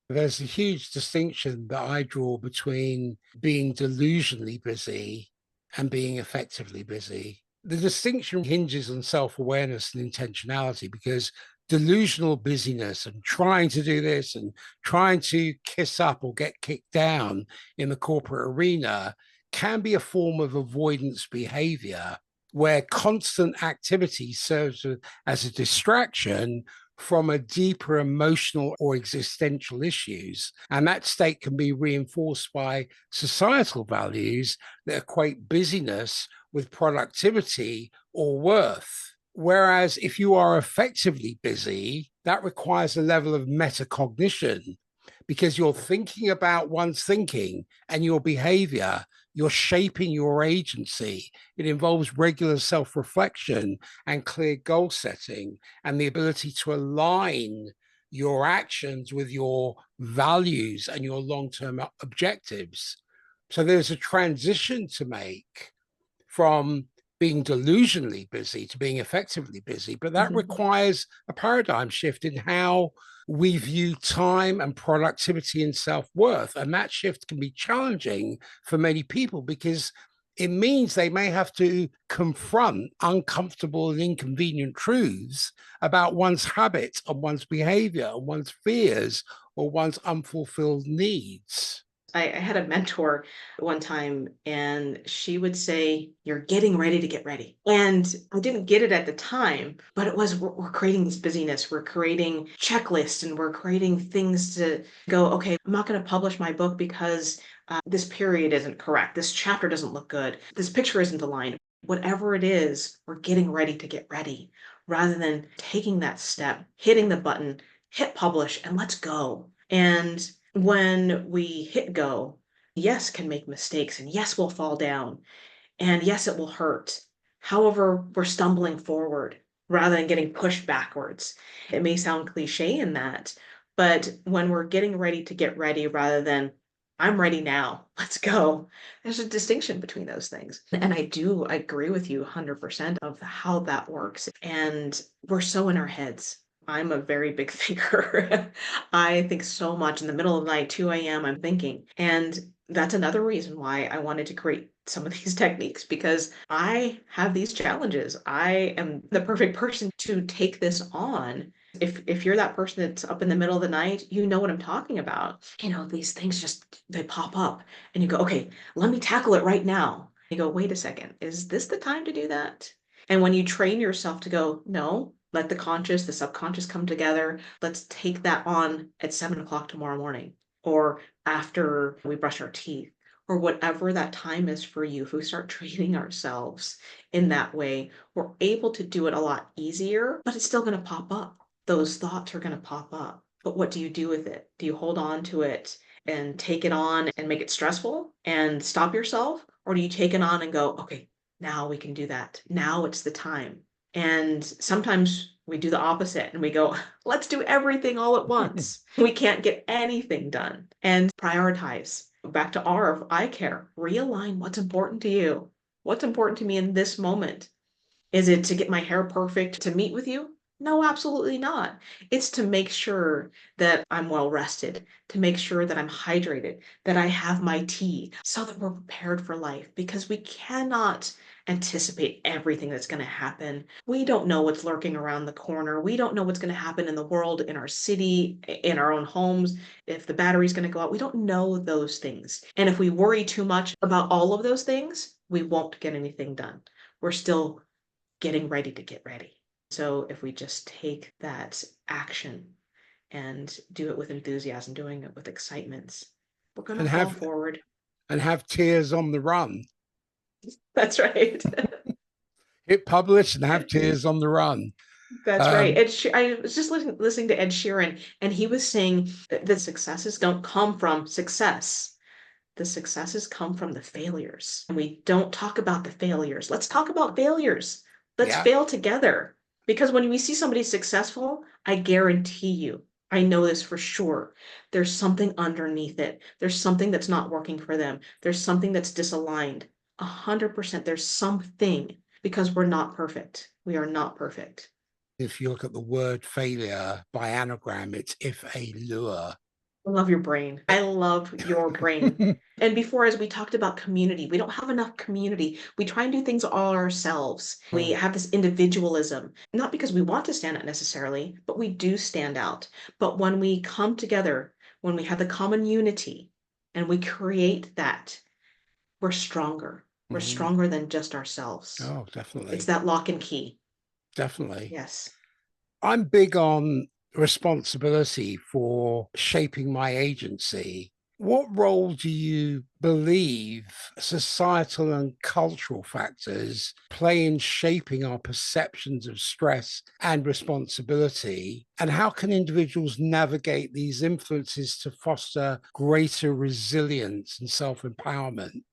There's a huge distinction that I draw between being delusionally busy and being effectively busy. The distinction hinges on self awareness and intentionality because delusional busyness and trying to do this and trying to kiss up or get kicked down in the corporate arena can be a form of avoidance behavior where constant activity serves as a distraction from a deeper emotional or existential issues. And that state can be reinforced by societal values that equate busyness with productivity or worth. Whereas if you are effectively busy, that requires a level of metacognition because you're thinking about one's thinking and your behavior. You're shaping your agency. It involves regular self reflection and clear goal setting and the ability to align your actions with your values and your long term objectives. So there's a transition to make from being delusionally busy to being effectively busy, but that requires a paradigm shift in how we view time and productivity and self-worth. And that shift can be challenging for many people because it means they may have to confront uncomfortable and inconvenient truths about one's habits and one's behavior and one's fears or one's unfulfilled needs. I had a mentor one time, and she would say, you're getting ready to get ready. And I didn't get it at the time, but it was, we're creating this busyness. We're creating checklists and we're creating things to go, okay, I'm not going to publish my book because this period isn't correct. This chapter doesn't look good. This picture isn't aligned. Whatever it is, we're getting ready to get ready rather than taking that step, hitting the button, hit publish, and let's go. And when we hit go, yes, can make mistakes, and yes, we'll fall down, and yes, it will hurt. However, we're stumbling forward rather than getting pushed backwards. It may sound cliche in that, but when we're getting ready to get ready rather than I'm ready now, let's go, there's a distinction between those things. And I do agree with you 100% of how that works. And we're so in our heads. I'm a very big thinker. I think so much in the middle of the night, 2 a.m., I'm thinking. And that's another reason why I wanted to create some of these techniques because I have these challenges. I am the perfect person to take this on If you're that person that's up in the middle of the night, you know what I'm talking about. These things they pop up and you go, okay, let me tackle it right now. You go, wait a second, is this the time to do that? And when you train yourself to go, no, let the conscious, the subconscious come together. Let's take that on at 7 o'clock tomorrow morning or after we brush our teeth or whatever that time is for you. If we start training ourselves in that way, we're able to do it a lot easier, but it's still going to pop up. Those thoughts are going to pop up. But what do you do with it? Do you hold on to it and take it on and make it stressful and stop yourself? Or do you take it on and go, okay, now we can do that. Now it's the time. And sometimes we do the opposite and we go, let's do everything all at once. We can't get anything done. And prioritize. Back to R of iCare, realign what's important to you. What's important to me in this moment? Is it to get my hair perfect to meet with you? No, absolutely not. It's to make sure that I'm well rested, to make sure that I'm hydrated, that I have my tea, so that we're prepared for life because we cannot anticipate everything that's going to happen. We don't know what's lurking around the corner. We don't know what's going to happen in the world, in our city, in our own homes, if the battery's going to go out. We don't know those things. And if we worry too much about all of those things, we won't get anything done. We're still getting ready to get ready. So if we just take that action and do it with enthusiasm, doing it with excitement, we're going to and fall have forward. and have tears on the run. That's right. Hit publish and have tears on the run. That's right. Um, I was just listening to Ed Sheeran, and he was saying that the successes don't come from success. The successes come from the failures. And we don't talk about the failures. Let's talk about failures. Let's yeah, fail together. Because when we see somebody successful, I guarantee you, I know this for sure. There's something underneath it. There's something that's not working for them. There's something that's disaligned. 100% there's something because we're not perfect. We are not perfect. if you look at the word failure by anagram, it's if a lure. I love your brain. I love your brain. And before, as we talked about community, we don't have enough community. We try and do things all ourselves. We have this individualism, not because we want to stand out necessarily, but we do stand out. But when we come together, when we have the common unity and we create that, we're stronger. We're Mhm. stronger than just ourselves. Oh, It's definitely. that lock and key. Definitely. Yes. I'm big on responsibility for shaping my agency. What role do you believe societal and cultural factors play in shaping our perceptions of stress and responsibility? And how can individuals navigate these influences to foster greater resilience and self empowerment?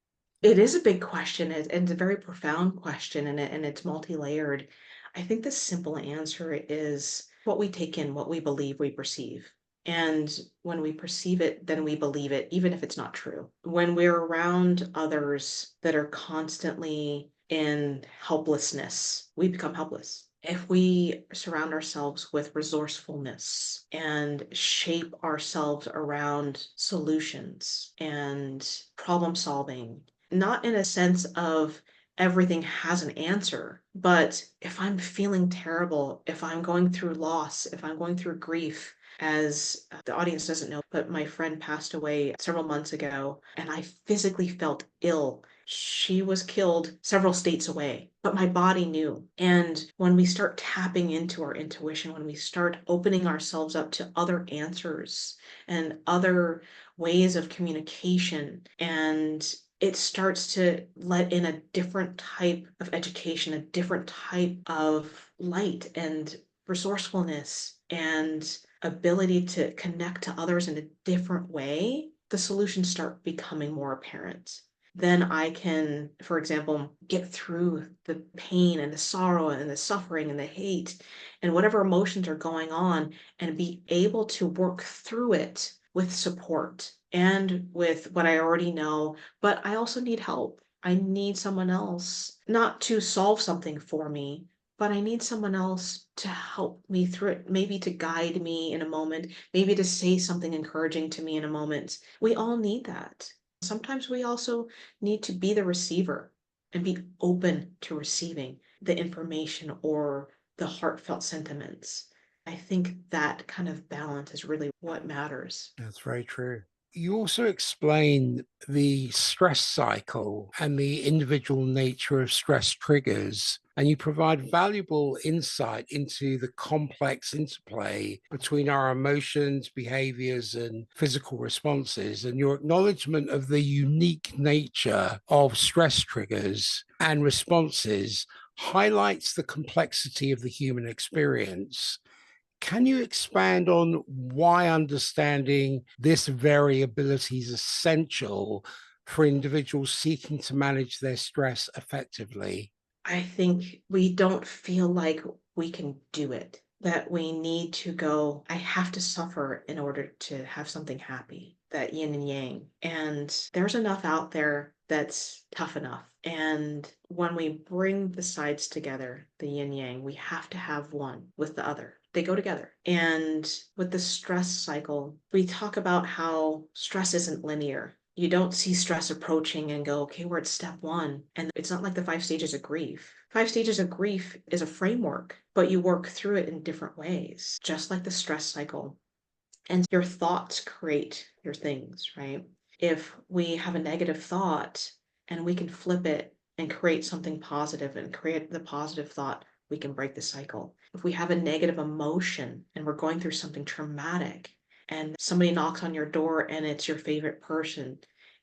It is a big question and it's a very profound question and it's multi-layered. I think the simple answer is what we take in, what we believe we perceive. And when we perceive it, then we believe it, even if it's not true. When we're around others that are constantly in helplessness, we become helpless. If we surround ourselves with resourcefulness and shape ourselves around solutions and problem solving, not in a sense of everything has an answer, but if I'm feeling terrible, if I'm going through loss, if I'm going through grief, as the audience doesn't know, but my friend passed away several months ago, and I physically felt ill. She was killed several states away, but my body knew. And when we start tapping into our intuition, when we start opening ourselves up to other answers and other ways of communication, and it starts to let in a different type of education, a different type of light and resourcefulness and ability to connect to others in a different way, the solutions start becoming more apparent. Then I can, for example, get through the pain and the sorrow and the suffering and the hate and whatever emotions are going on and be able to work through it with support and with what I already know, but I also need help. I need someone else, not to solve something for me, but I need someone else to help me through it, maybe to guide me in a moment, maybe to say something encouraging to me in a moment. We all need that. Sometimes we also need to be the receiver and be open to receiving the information or the heartfelt sentiments. I think that kind of balance is really what matters. That's very true. You also explain the stress cycle and the individual nature of stress triggers, and you provide valuable insight into the complex interplay between our emotions, behaviors, and physical responses. And your acknowledgement of the unique nature of stress triggers and responses highlights the complexity of the human experience. Can you expand on why understanding this variability is essential for individuals seeking to manage their stress effectively? I think we don't feel like we can do it, that we need to go, I have to suffer in order to have something happy, that yin and yang. And there's enough out there that's tough enough. And when we bring the sides together, the yin yang, we have to have one with the other. They go together. And with the stress cycle, we talk about how stress isn't linear. You don't see stress approaching and go, okay, we're at step one. And it's not like the 5 stages of grief. 5 stages of grief is a framework, but you work through it in different ways, just like the stress cycle. And your thoughts create your things, right? If we have a negative thought and we can flip it and create something positive and create the positive thought, we can break the cycle. If we have a negative emotion and we're going through something traumatic and somebody knocks on your door and it's your favorite person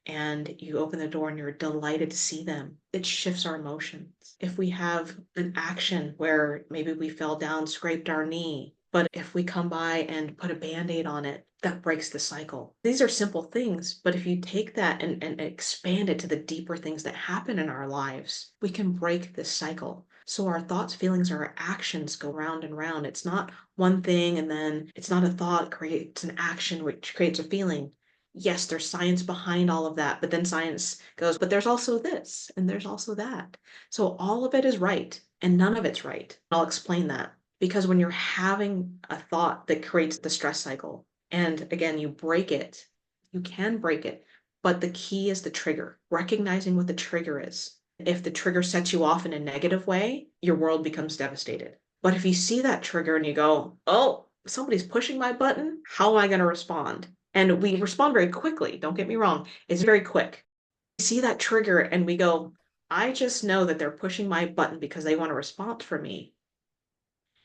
and you open the door and you're delighted to see them, it shifts our emotions. If we have an action where maybe we fell down, scraped our knee, but if we come by and put a band-aid on it, that breaks the cycle. These are simple things, but if you take that and expand it to the deeper things that happen in our lives, we can break this cycle. So our thoughts, feelings, our actions go round and round. It's not one thing and then it's not a thought creates an action which creates a feeling. Yes, there's science behind all of that, but then science goes, but there's also this and there's also that. So all of it is right and none of it's right. I'll explain that. Because when you're having a thought that creates the stress cycle, and again, you break it, you can break it, but the key is the trigger, recognizing what the trigger is. If the trigger sets you off in a negative way, your world becomes devastated. But if you see that trigger and you go, oh, somebody's pushing my button, how am I going to respond? And we respond very quickly. Don't get me wrong. It's very quick. We see that trigger and we go, I just know that they're pushing my button because they want a response from me.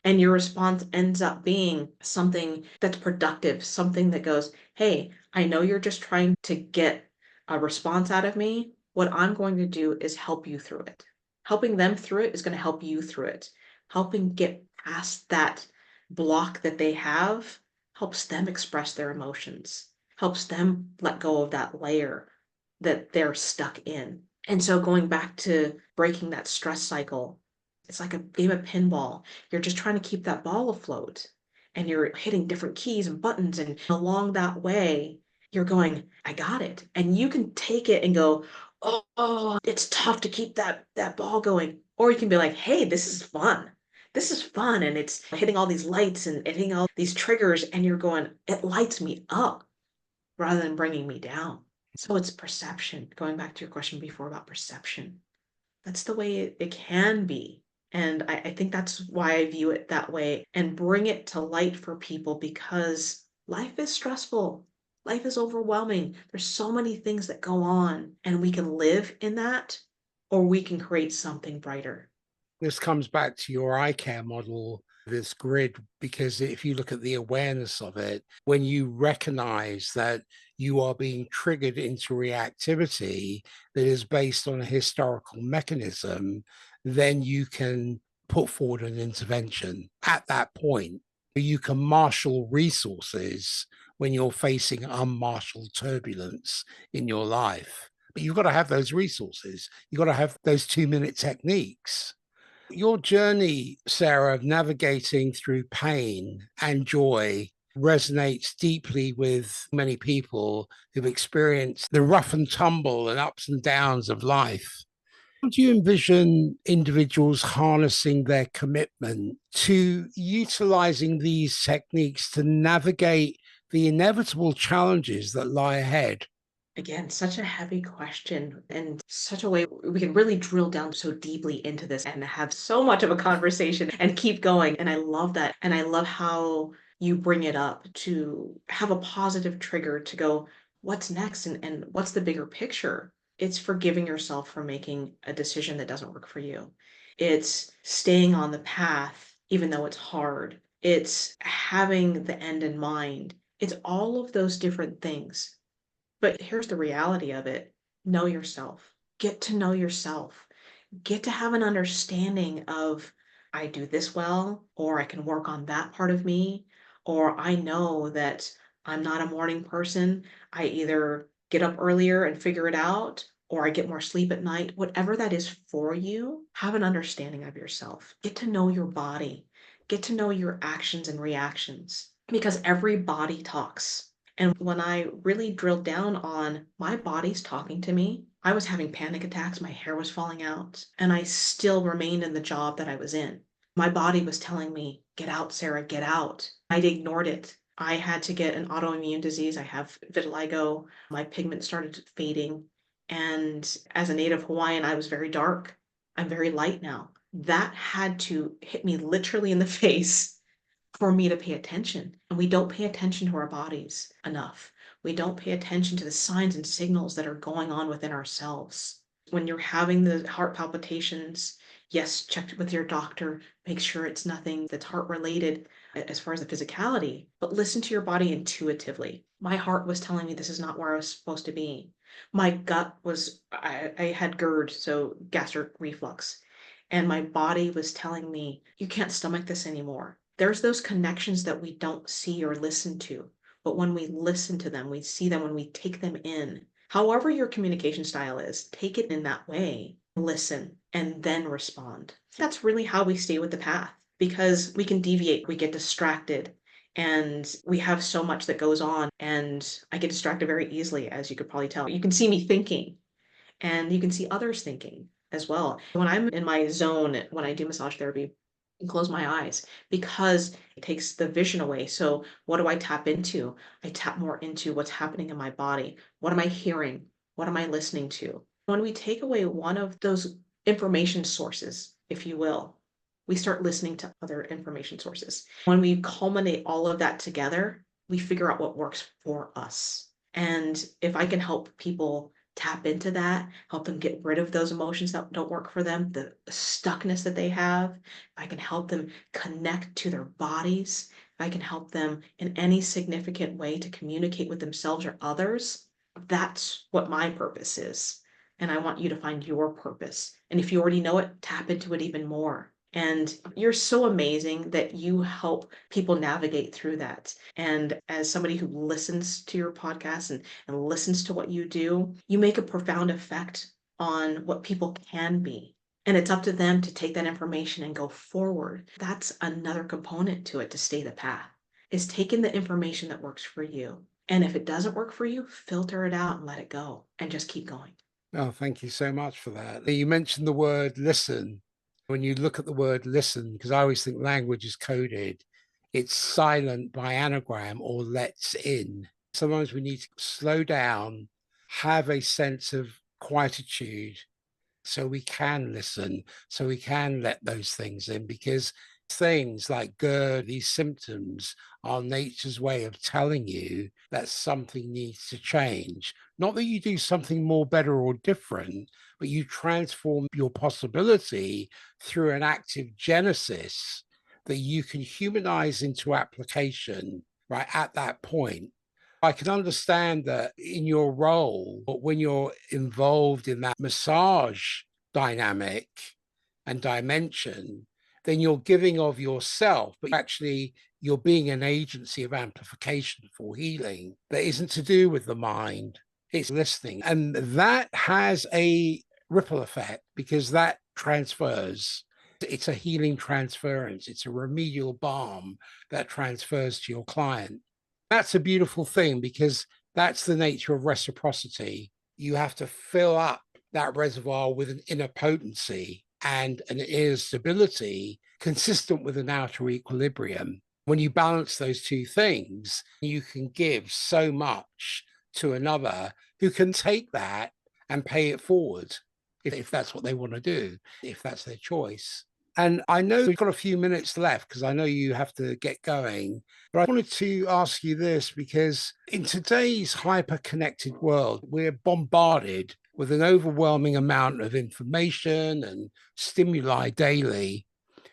And your response ends up being something that's productive, something that goes, hey, I know you're just trying to get a response out of me. What I'm going to do is help you through it. Helping them through it is going to help you through it. Helping get past that block that they have helps them express their emotions, helps them let go of that layer that they're stuck in. And so going back to breaking that stress cycle, it's like a game of pinball. You're just trying to keep that ball afloat and you're hitting different keys and buttons. And along that way, you're going, I got it. And you can take it and go, oh, it's tough to keep that ball going. Or you can be like, hey, this is fun. This is fun. And it's hitting all these lights and hitting all these triggers. And you're going, it lights me up rather than bringing me down. So it's perception. Going back to your question before about perception. That's the way it can be. And I think that's why I view it that way and bring it to light for people because life is stressful. Life is overwhelming. There's so many things that go on, and we can live in that or we can create something brighter. This comes back to your iCare model, this grid, because if you look at the awareness of it, when you recognize that you are being triggered into reactivity that is based on a historical mechanism, then you can put forward an intervention at that point. You can marshal resources when you're facing unmarshaled turbulence in your life. But you've got to have those resources. You've got to have those 2-minute techniques. Your journey, Sara, of navigating through pain and joy resonates deeply with many people who've experienced the rough and tumble and ups and downs of life. How do you envision individuals harnessing their commitment to utilizing these techniques to navigate the inevitable challenges that lie ahead? Again, such a heavy question and such a way we can really drill down so deeply into this and have so much of a conversation and keep going. And I love that. And I love how you bring it up to have a positive trigger to go, what's next? And what's the bigger picture? It's forgiving yourself for making a decision that doesn't work for you. It's staying on the path, even though it's hard. It's having the end in mind. It's all of those different things, but here's the reality of it. Know yourself. Get to know yourself. Get to have an understanding of, I do this well, or I can work on that part of me, or I know that I'm not a morning person. I either get up earlier and figure it out, or I get more sleep at night. Whatever that is for you, have an understanding of yourself. Get to know your body. Get to know your actions and reactions because every body talks. And when I really drilled down on my body's talking to me, I was having panic attacks, my hair was falling out, and I still remained in the job that I was in. My body was telling me, get out, Sara, get out. I'd ignored it. I had to get an autoimmune disease. I have vitiligo. My pigment started fading. And as a native Hawaiian, I was very dark. I'm very light now. That had to hit me literally in the face for me to pay attention. And we don't pay attention to our bodies enough. We don't pay attention to the signs and signals that are going on within ourselves. When you're having the heart palpitations, yes, check with your doctor, make sure it's nothing that's heart related as far as the physicality, but listen to your body intuitively. My heart was telling me this is not where I was supposed to be. My gut was, I had GERD, so gastric reflux, and my body was telling me, you can't stomach this anymore. There's those connections that we don't see or listen to. But when we listen to them, we see them when we take them in. However, your communication style is, take it in that way, listen, and then respond. That's really how we stay with the path because we can deviate, we get distracted, and we have so much that goes on. And I get distracted very easily, as you could probably tell. You can see me thinking, and you can see others thinking as well. When I'm in my zone, when I do massage therapy, and close my eyes because it takes the vision away. So, what do I tap into? I tap more into what's happening in my body. What am I hearing? What am I listening to? When we take away one of those information sources, if you will, we start listening to other information sources. When we culminate all of that together, we figure out what works for us. And if I can help people tap into that, help them get rid of those emotions that don't work for them, the stuckness that they have, if I can help them connect to their bodies, if I can help them in any significant way to communicate with themselves or others, that's what my purpose is. And I want you to find your purpose. And if you already know it, tap into it even more. And you're so amazing that you help people navigate through that. And as somebody who listens to your podcast and listens to what you do, you make a profound effect on what people can be. And it's up to them to take that information and go forward. That's another component to it to stay the path, is taking the information that works for you. And if it doesn't work for you, filter it out and let it go and just keep going. Oh, thank you so much for that. You mentioned the word listen. When you look at the word listen, because I always think language is coded, it's silent by anagram or lets in. Sometimes we need to slow down, have a sense of quietude so we can listen, so we can let those things in, because things like GERD, these symptoms are nature's way of telling you that something needs to change. Not that you do something more better or different, but you transform your possibility through an active genesis that you can humanize into application right at that point. I can understand that in your role, but when you're involved in that massage dynamic and dimension, then you're giving of yourself, but actually you're being an agency of amplification for healing that isn't to do with the mind, it's listening. And that has a ripple effect because that transfers. It's a healing transference, it's a remedial balm that transfers to your client. That's a beautiful thing because that's the nature of reciprocity. You have to fill up that reservoir with an inner potency and an inner stability consistent with an outer equilibrium. When you balance those two things, you can give so much to another who can take that and pay it forward if that's what they want to do, if that's their choice. And I know we've got a few minutes left because I know you have to get going. But I wanted to ask you this because in today's hyper connected world, we're bombarded with an overwhelming amount of information and stimuli daily.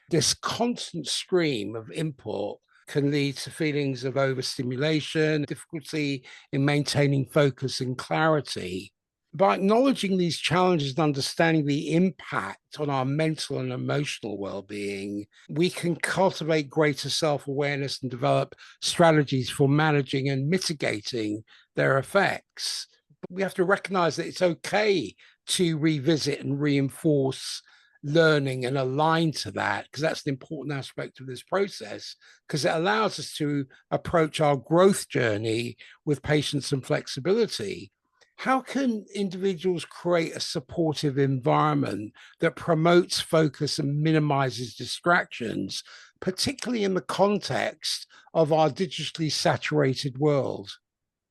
This constant stream of input can lead to feelings of overstimulation, difficulty in maintaining focus and clarity. By acknowledging these challenges and understanding the impact on our mental and emotional well-being, we can cultivate greater self-awareness and develop strategies for managing and mitigating their effects. But we have to recognize that it's okay to revisit and reinforce learning and align to that, because that's an important aspect of this process, because it allows us to approach our growth journey with patience and flexibility. How can individuals create a supportive environment that promotes focus and minimizes distractions, particularly in the context of our digitally saturated world?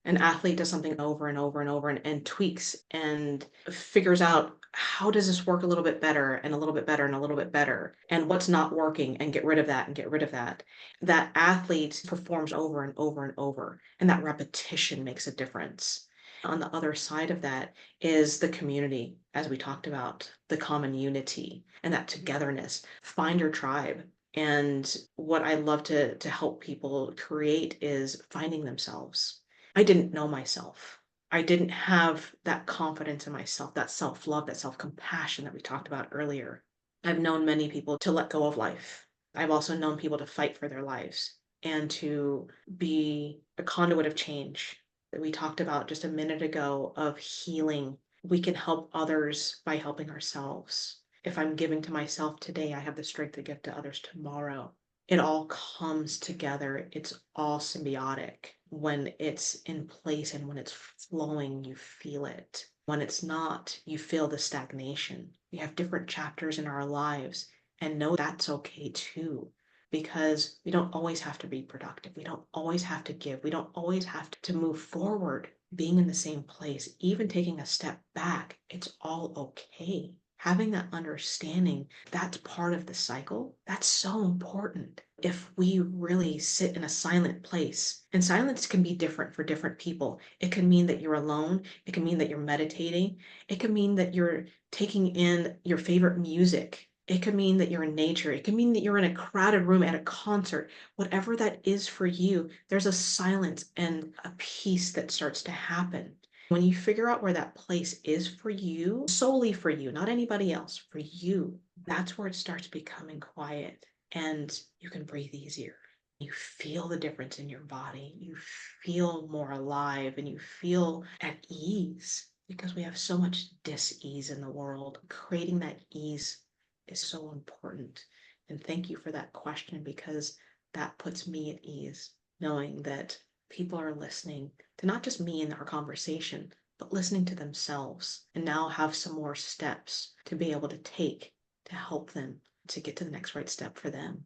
An athlete does something over and over and over and tweaks and figures out how does this work a little bit better and a little bit better and a little bit better and what's not working and get rid of that and get rid of that. That athlete performs over and over and over, and that repetition makes a difference. On the other side of that is the community, as we talked about, the common unity and that togetherness. Find your tribe. And what I love to help people create is finding themselves. I didn't know myself. I didn't have that confidence in myself, that self-love, that self-compassion that we talked about earlier. I've known many people to let go of life. I've also known people to fight for their lives and to be a conduit of change that we talked about just a minute ago of healing. We can help others by helping ourselves. If I'm giving to myself today, I have the strength to give to others tomorrow. It all comes together. It's all symbiotic. When it's in place and when it's flowing, you feel it. When it's not, you feel the stagnation. We have different chapters in our lives, and know that's okay too, because we don't always have to be productive. We don't always have to give. We don't always have to move forward. Being in the same place, even taking a step back, it's all okay. Having that understanding, that's part of the cycle. That's so important. If we really sit in a silent place, and silence can be different for different people. It can mean that you're alone. It can mean that you're meditating. It can mean that you're taking in your favorite music. It can mean that you're in nature. It can mean that you're in a crowded room at a concert. Whatever that is for you, there's a silence and a peace that starts to happen. When you figure out where that place is for you, solely for you, not anybody else, for you, that's where it starts becoming quiet and you can breathe easier. You feel the difference in your body. You feel more alive and you feel at ease because we have so much dis-ease in the world. Creating that ease is so important. And thank you for that question because that puts me at ease, knowing that people are listening to not just me in our conversation, but listening to themselves and now have some more steps to be able to take to help them to get to the next right step for them.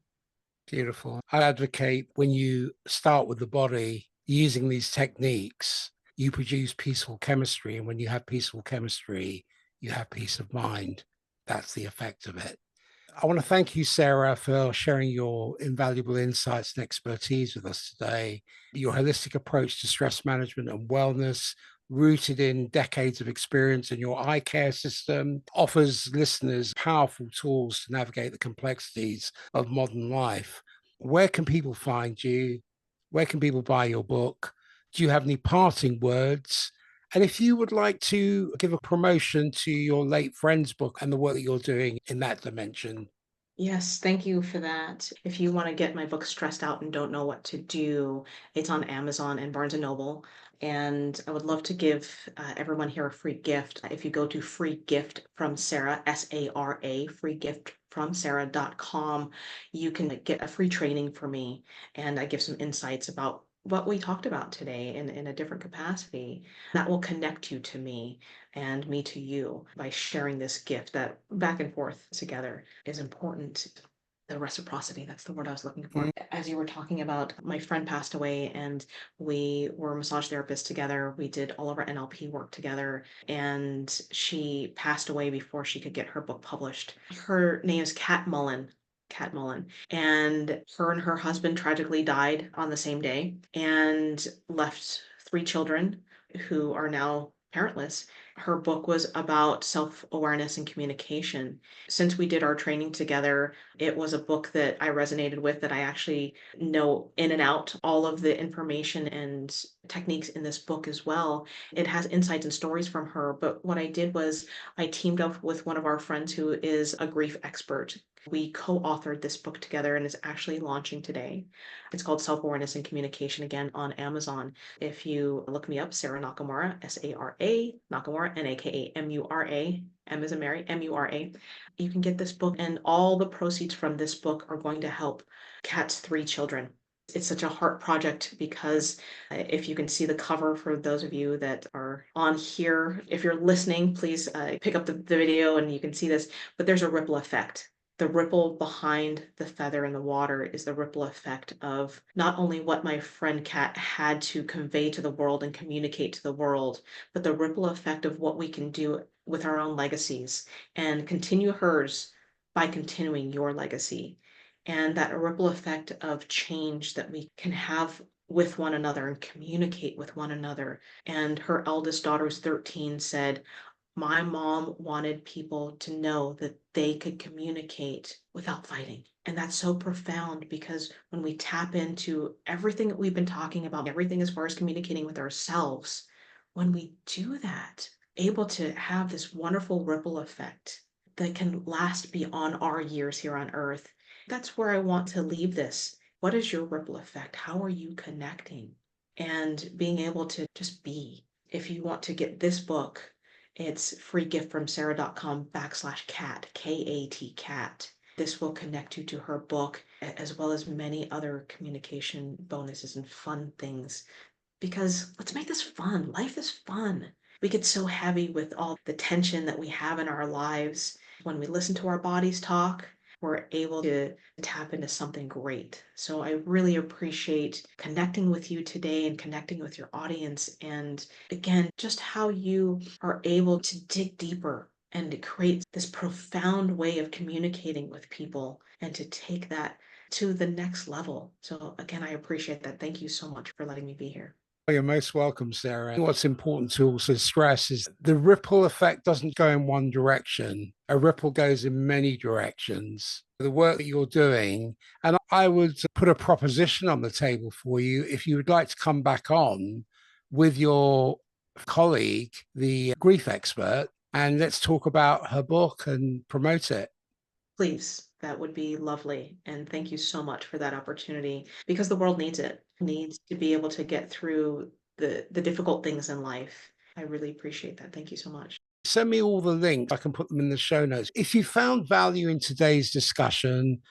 Beautiful. I advocate when you start with the body using these techniques, you produce peaceful chemistry. And when you have peaceful chemistry, you have peace of mind. That's the effect of it. I want to thank you, Sara, for sharing your invaluable insights and expertise with us today. Your holistic approach to stress management and wellness, rooted in decades of experience in your iCare system, offers listeners powerful tools to navigate the complexities of modern life. Where can people find you? Where can people buy your book? Do you have any parting words? And if you would like to give a promotion to your late friend's book and the work that you're doing in that dimension. Yes, thank you for that. If you want to get my book Stressed Out and Don't Know What to Do, it's on Amazon and Barnes and Noble. And I would love to give everyone here a free gift. If you go to free gift from Sara, Sara, freegiftfromsara.com, you can get a free training for me. And I give some insights about what we talked about today in a different capacity that will connect you to me and me to you by sharing this gift that back and forth together is important. the reciprocity. That's the word I was looking for. Mm. As you were talking about, my friend passed away and we were massage therapists together. We did all of our NLP work together, and she passed away before she could get her book published. Her name is Kat Mullen. Kat Mullen. And her husband tragically died on the same day and left 3 children who are now parentless. Her book was about self-awareness and communication. Since we did our training together, it was a book that I resonated with, that I actually know in and out all of the information and techniques in this book as well. It has insights and stories from her. But what I did was I teamed up with one of our friends who is a grief expert. We co-authored this book together and it's actually launching today. It's called Self-Awareness and Communication, again on Amazon. If you look me up, Sara Nakamura, Sara Nakamura, Nakamura, M as in Mary, Mura, you can get this book, and all the proceeds from this book are going to help Kat's 3 children. It's such a heart project because if you can see the cover, for those of you that are on here, if you're listening, please pick up the video and you can see this, but there's a ripple effect. The ripple behind the feather in the water is the ripple effect of not only what my friend Kat had to convey to the world and communicate to the world, but the ripple effect of what we can do with our own legacies and continue hers by continuing your legacy. And that ripple effect of change that we can have with one another and communicate with one another. And her eldest daughter, who's 13, said, my mom wanted people to know that they could communicate without fighting. And that's so profound, because when we tap into everything that we've been talking about, everything as far as communicating with ourselves, when we do that, able to have this wonderful ripple effect that can last beyond our years here on earth. That's where I want to leave this. What is your ripple effect? How are you connecting? And being able to just be. If you want to get this book, it's free gift from sarah.com/cat, Kat, cat. This will connect you to her book, as well as many other communication bonuses and fun things. Because let's make this fun. Life is fun. We get so heavy with all the tension that we have in our lives. When we listen to our bodies talk, we're able to tap into something great. So I really appreciate connecting with you today and connecting with your audience. And again, just how you are able to dig deeper and to create this profound way of communicating with people and to take that to the next level. So again, I appreciate that. Thank you so much for letting me be here. You're most welcome, Sarah. What's important to also stress is the ripple effect doesn't go in one direction. A ripple goes in many directions. The work that you're doing, and I would put a proposition on the table for you if you would like to come back on with your colleague, the grief expert, and let's talk about her book and promote it. Please, that would be lovely. And thank you so much for that opportunity, because the world needs it. Needs to be able to get through the difficult things in life. I really appreciate that. Thank you so much. Send me all the links. I can put them in the show notes. If you found value in today's discussion,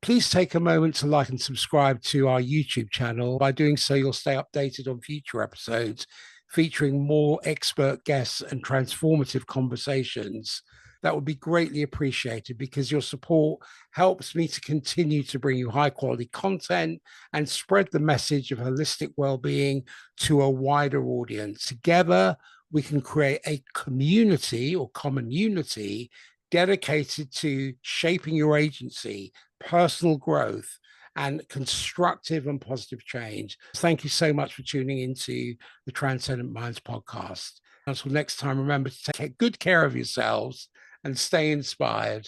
please take a moment to like and subscribe to our YouTube channel. By doing so, you'll stay updated on future episodes featuring more expert guests and transformative conversations. That would be greatly appreciated, because your support helps me to continue to bring you high quality content and spread the message of holistic well-being to a wider audience. Together, we can create a community or common unity dedicated to shaping your agency, personal growth, and constructive and positive change. Thank you so much for tuning into the Transcendent Minds podcast. Until next time, remember to take good care of yourselves and stay inspired.